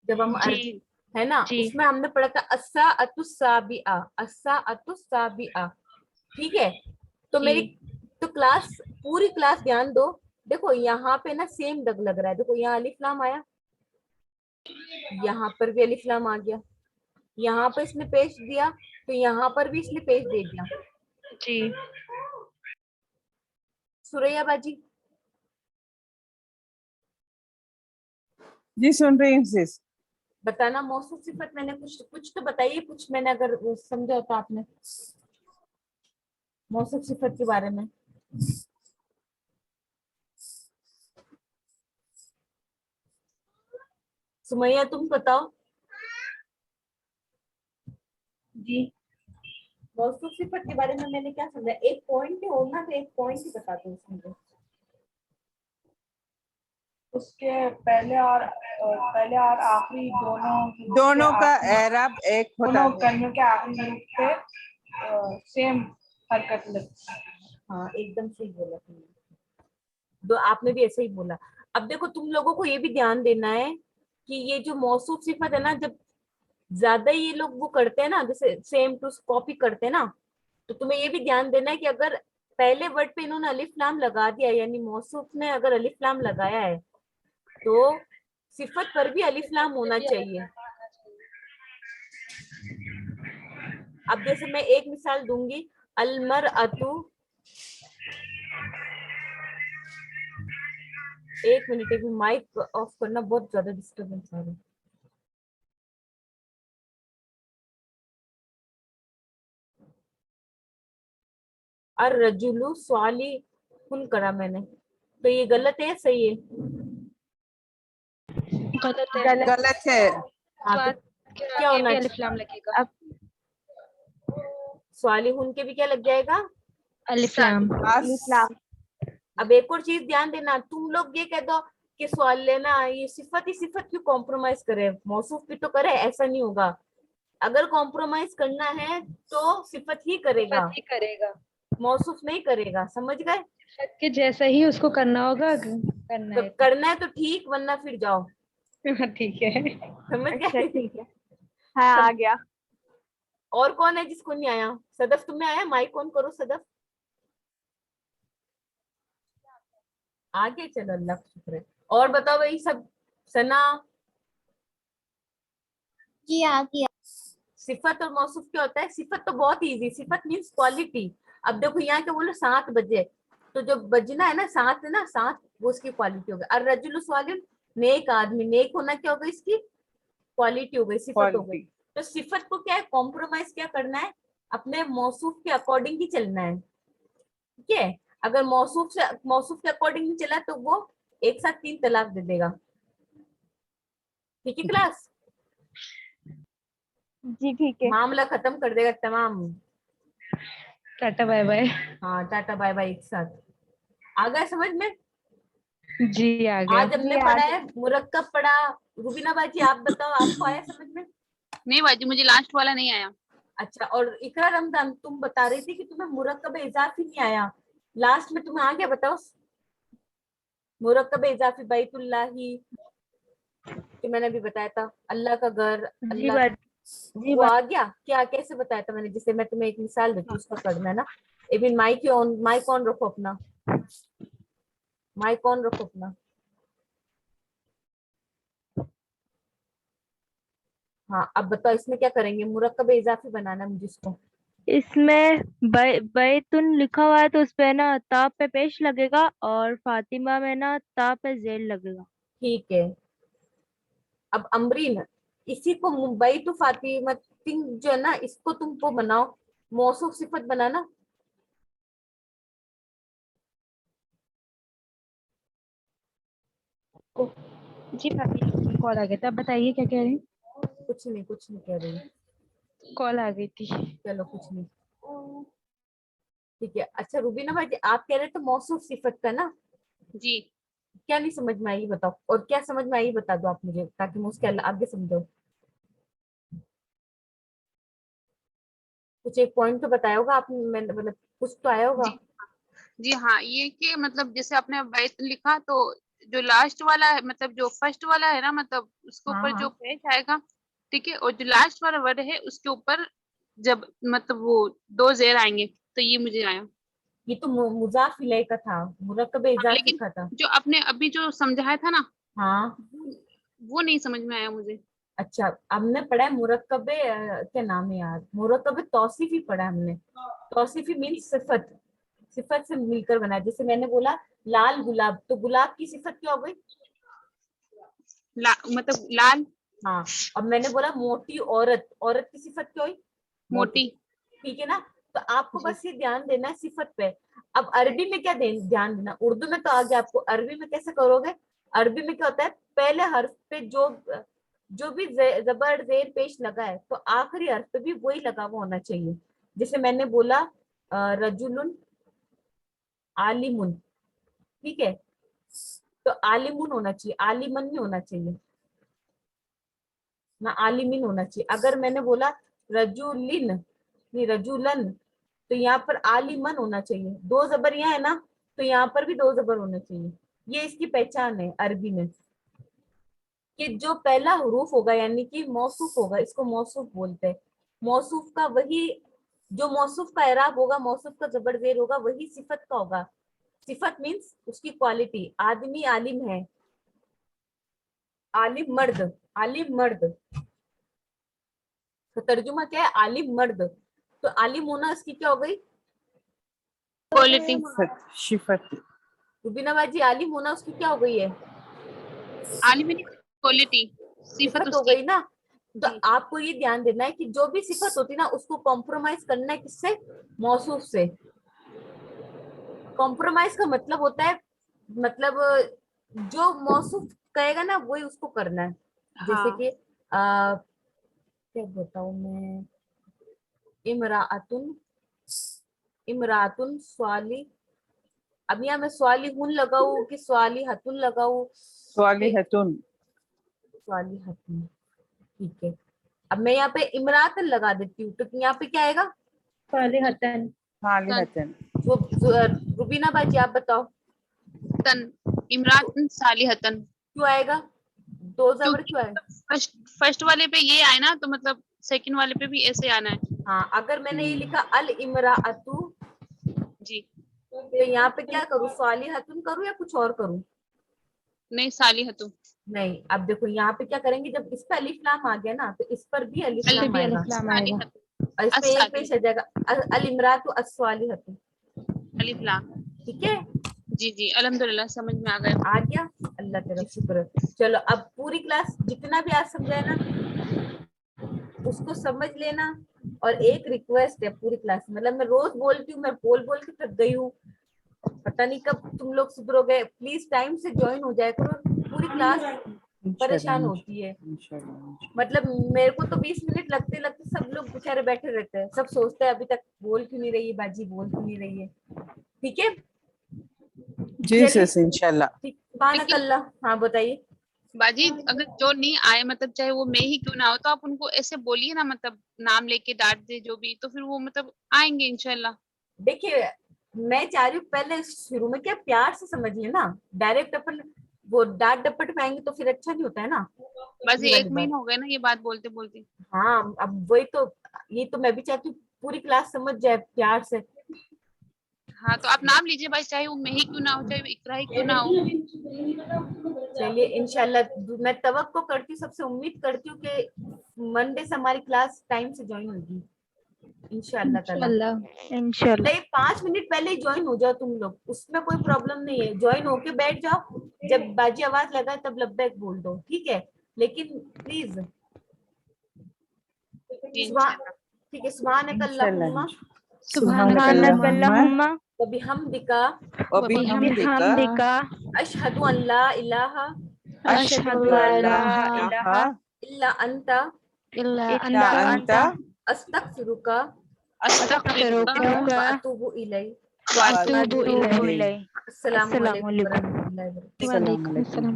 जब हम जी। अरबी, है ना, जी। उसमें हमने पढ़ा था अस्सा अतुस्साबिआ, अस्सा अतुस्साबिआ, ठीक है? तो जी। मेरी तो क्लास, पूरी क्लास ध्यान दो। देखो यहाँ पे ना सेम दग लग रहा है। देखो यहाँ अलिफ लाम आया, यहाँ पर भी अलिफ लाम आ गया, यहाँ पर इसने पेश दिया तो यहाँ पर भी इसने पेश दे दिया। जी। सुरैया बाजी, जी सुन रही हूँ sis। बताना मौसूफ सिफत। मैंने कुछ कुछ तो बताइए, कुछ मैंने अगर वो समझा होता आपने मौसूफ सिफत के बारे में। सुमैया तुम बताओ। जी। मौसूफ सिफत के बारे में मैंने क्या समझा? एक पॉइंट होना तो एक पॉइंट ही बता दो उसमें तो। उसके पहले और आखिरी दोनों का एराब एक होता दोनों है। कलियों के आखिरी हरूफ पे सेम हरकत लगती है। हाँ, एकदम सही बोला तुमने, दो आपने भी ऐसे ही बोला। अब देखो, तुम लोगों को ये भी ध्यान देना है कि ये जो मौसूफ सिफत है ना, जब ज्यादा ये लोग वो करते हैं ना, जैसे सेम टू कॉपी करते हैं ना, तो तुम्हें ये भी ध्यान देना है कि अगर पहले वर्ड पे इन्होंने अलिफ लाम लगा दिया, यानी मौसूफ ने अगर अलिफ लाम लगाया है, तो सिफत पर भी अलिफ लाम होना चाहिए। अब जैसे मैं एक मिसाल दूंगी, अलमर अतु एक मिनट माइक ऑफ करना, बहुत ज्यादा डिस्टर्बेंस आ रही है। और रजुलु स्वाली हुन करा मैंने, तो ये गलत है या सही है? गलत है। गलत। गलत है। हाँ, तो स्वाद के क्या आगे होना भी चाहिए? अलिफ लाम लगेगा। स्वाली हुन के भी क्या लग जाएगा? अलिफ लाम। इस्लाम। अब एक और चीज ध्यान देना, तुम लोग ये कह दो कि सवाल लेना ये सिफत ही सिफत क्यों कॉम्प्रोमाइज करे, मौसूफ भी तो करे, ऐसा नहीं होगा। अगर कॉम्प्रोमाइज करना है तो सिफत ही करेगा, सिफत ही करेगा। मौसूफ नहीं करेगा, समझ गए? सिफत के जैसा ही उसको करना होगा, करना तो है। करना है तो ठीक, वरना फिर जाओ। ठीक है। समझ अच्छा गए? ठीक है, हाँ आ गया। और कौन है जिसको नहीं आया? सदफ तुम्हें आया? माइक ऑन करो सदफ। आगे चलो, अल्लाह का शुक्र है। और बताओ भाई सब। सना, जी आ गया। सिफत और मौसूफ क्या होता है? सिफत तो बहुत इजी, सिफत मीन्स क्वालिटी। अब देखो यहाँ के बोलो 7 बजे, तो जो बजना है ना 7 है ना, 7 वो उसकी क्वालिटी हो गई। और रजुल स्वालिम, नेक आदमी, नेक होना क्या होगा? इसकी क्वालिटी हो गई, सिफत हो गई। क्वालिटी। तो सिफत को क्या है, कॉम्प्रोमाइज क्या करना है? अपने मौसूफ के अकॉर्डिंग ही चलना है, ठीक है? अगर मौसूफ के अकॉर्डिंग ही चला तो वो एक साथ 3 तलाक दे देगा। ठीक है क्लास? जी ठीक है। मामला खत्म कर देगा तमाम। Tata bye bye. हाँ, टाटा बाय बाय एक साथ। आ गया समझ में? जी आ गया। आज हमने जी, आ पढ़ा गया। है मुरक्कब पढ़ा। रुबीना बाजी आप बताओ, आपको आया समझ में? नहीं बाजी, मुझे लास्ट वाला नहीं आया। अच्छा, और इकरा रमजान तुम बता रही थी कि तुम्हें मुरक्कब इजाफी नहीं आया, लास्ट में तुम्हें आ गया? बताओ। मुरक्कब इजाफी बैतुल्लाही, जो मैंने अभी बताया था, अल्लाह का घर, जी अल्लाह, बात। जी वो बात। आ गया क्या? कैसे बताया था मैंने? जिसे मैं तुम्हें एक मिसाल देती हूँ, उसका करना है ना। इबिन माइक ऑन रखो अपना, माइक ऑन रखो अपना। हाँ, अब बताओ इसमें क्या करेंगे? मुरक्कब इजाफी बनाना है मुझे इसको। इसमें बैतुन लिखा हुआ है तो उस पे ना ता पे पेश लगेगा, और फातिमा में ना ता पे जेल लगेगा। ठीक है। अब अमरीन, इसी को मुंबई टू फातिमा जो है ना, इसको तुमको बनाओ मौसूफ सिफत बनाना। जी भाभी, कॉल आ गया था। आप बताइए क्या कह रही हैं? कुछ नहीं कह रही। कॉल आ गई थी। चलो कुछ नहीं, ठीक है। अच्छा रुबीना भाई, आप कह रहे थे मौसूफ सिफत का ना, जी क्या नहीं समझ में आई बताओ, और क्या समझ में आई बता दो आप मुझे, ताकि मैं उसके आगे समझो। कुछ एक पॉइंट तो बताया होगा आपने, मैंने मतलब कुछ तो आया होगा। जी जी हाँ, ये कि मतलब जैसे आपने बैत लिखा तो जो लास्ट वाला है, मतलब जो फर्स्ट वाला है ना, मतलब उसके हाँ ऊपर जो हाँ, पेश आएगा, ठीक है, और जो लास्ट वाला वर्ड है उसके ऊपर जब मतलब वो 2 जेर आएंगे, तो ये मुझे आया। ये तो मुजाफ इलैह का था, मुरक्कब हाँ, इजाफी लेकिन का था। जो आपने अभी जो समझाया था ना, हाँ, वो नहीं समझ में आया मुझे। अच्छा, हमने पढ़ा है मुरक्कब क्या नाम है यार, मुरक्कब तौसीफी पढ़ा है हमने। तौसीफी मीन्स सिफत, सिफत से मिलकर बना है। जैसे मैंने बोला लाल गुलाब, तो गुलाब की सिफत क्या हो गई? मतलब लाल, हाँ। अब मैंने बोला मोटी औरत, औरत की सिफत क्या हुई? मोटी। मोटी। ठीक है ना? तो आपको जी बस ये ध्यान देना है सिफत पे। अब अरबी में क्या ध्यान देना, उर्दू में तो आ गया आपको, अरबी में कैसे करोगे? अरबी में क्या होता है, पहले हर्फ पे जो जो भी जबर जेर पेश लगा है, तो आखिरी हर्फ पे भी वही लगा हुआ होना चाहिए। जैसे मैंने बोला रजुलुन आलिमुन, ठीक है, तो आलिमुन होना चाहिए, आलिमन नहीं होना चाहिए ना, आलिमिन होना चाहिए। अगर मैंने बोला रजुलिन, नहीं रजुलन, तो यहाँ पर आलिमन होना चाहिए। 2 जबर यहाँ है ना, तो यहाँ पर भी 2 जबर होना चाहिए। ये इसकी पहचान है अरबी में, कि जो पहला हरूफ होगा यानी कि मौसूफ होगा, इसको मौसूफ बोलते हैं। मौसूफ का वही, जो मौसूफ का एराब होगा, मौसूफ का जबर जेर होगा, वही सिफत का होगा। सिफत मीन्स उसकी क्वालिटी। आदमी आलिम है, आलिम मर्द, आलिम मर्द, तो तर्जुमा क्या है? आलिम मर्द। तो आलिम होना इसकी क्या हो गई? क्वालिटी। सिफत। रुबीना बाजी, आलिम होना उसकी क्या हो गई है? आलिम क्वालिटी, सिफत सिफत हो उसकी। गई ना। तो जी। आपको ये ध्यान देना है कि जो भी सिफत होती है ना उसको कॉम्प्रोमाइज करना है किससे? मौसूफ से। कॉम्प्रोमाइज का मतलब होता है, मतलब जो मौसूफ कहेगा ना वही उसको करना है। जैसे हाँ। कि क्या बताऊं मैं, इमराअतुन, इमराअतुन स्वाली। अब यहाँ मैं स्वाली हुन लगाऊं कि स्वाली हतुन लगाऊं? स्वालिहतुन। स्वाली हतुन, ठीक है। अब मैं यहाँ पे इमरातन लगा देती हूँ, तो यहाँ पे क्या आएगा? सालिहतन। सालिहतन। रुबीना बाजी आप बताओ तन, इमरातन सालिहतन। क्यों आएगा? दो जबर क्योंकि क्यों आए? फर्स्ट वाले पे ये आए ना, तो मतलब सेकंड वाले पे भी ऐसे आना है। हाँ, अगर मैंने ये लिखा अल इमराअतु, जी। तो यहाँ पे क्या करूँ? सालिहतुन करूँ या कुछ और करूँ? नहीं, सालिहतु। नहीं, अब देखो यहाँ पे क्या करेंगे, जब इस पे अलिफ लाम आ गया ना तो इस पर भी अलिफ इस पे लाम भी आएगा, अलिफ लाम आएगा। और इस पे एक पेश आ जाएगा अल इमरातु अस्वालिहतु। अलिफ लाम। ठीक है, जी जी, अल्हम्दुलिल्लाह समझ में आ गया। आ गया। अल्लाह तेरा शुक्र है। चलो अब पूरी क्लास जितना भी आज समझाए ना उसको समझ लेना। और एक रिक्वेस्ट है पूरी क्लास, मतलब मैं रोज बोलती हूँ, मैं बोल बोल के थक गई हूँ, पता नहीं कब तुम लोग सुधरोगे। प्लीज टाइम से ज्वाइन हो जाया करो, पूरी क्लास परेशान होती है। मतलब मेरे को तो 20 मिनट लगते लगते सब लोग बेचारे बैठे रहते हैं, सब सोचते हैं अभी तक बोल क्यों नहीं रही है बाजी, बोल क्यों नहीं रही है। ठीक है, जी सर, इंशाल्लाह। ठीक, सुभानक अल्लाह। हाँ बताइए। बाजी, अगर जो नहीं आए, मतलब चाहे वो मैं ही क्यों ना हो, तो आप उनको ऐसे बोलिए ना, मतलब नाम लेके डांट दे जो भी, तो फिर वो मतलब आएंगे इंशाल्लाह। देखिए, मैं चाह रही हूँ पहले शुरू में क्या प्यार से समझ लेना, डायरेक्ट अपन वो डांट डपट में आएंगे तो फिर अच्छा नहीं होता है ना। बस ये ये वाली 1 बात, महीना हो गया ना ये बात बोलते बोलते। हाँ अब वही तो, ये तो मैं भी चाहती हूँ पूरी क्लास समझ जाए प्यार से। हाँ, तो आप नाम लीजिए भाई, चाहे वो मैं ही क्यों ना हो, चाहे वो इकरा ही क्यों ना हो। चलिए इंशाल्लाह, मैं तवक्को करती हूँ, सबसे उम्मीद करती हूँ कि मंडे से हमारी क्लास टाइम से ज्वाइन होगी इंशाल्लाह ताला। इंशाल्लाह इंशाल्लाह। नहीं, 5 मिनट पहले ही ज्वाइन हो जाओ तुम लोग, उसमें कोई प्रॉब्लम नहीं है, ज्वाइन होके बैठ जाओ, जब बाजी आवाज लगाए तब लब्बैक बोल दो, ठीक है। लेकिन प्लीज, जी इंशाल्लाह। ठीक है, सुभानक इंशाल्लाह। अल्लाहुम्मा सुभानक सुभानक अल्लाहुम्मा व बिहम्दिका व बिहम्दिका बिहम्दिका अशहदु अन ला इलाहा अशहदु अल्ला इलाहा इल्ला अंता इल्ला इल्ला अंता अंता अस्तगफिरुका अस्तगफिरुका व अतूबु इलैक। व व अतूबु अतूबु इलैह। इलैह। अस्सलामु अलैकुम व अस्सलामुअलैकुम। रहमतुल्लाहि व बरकातुहू। अस्सलाम वालेकुम वालेकुम। अस्सलाम।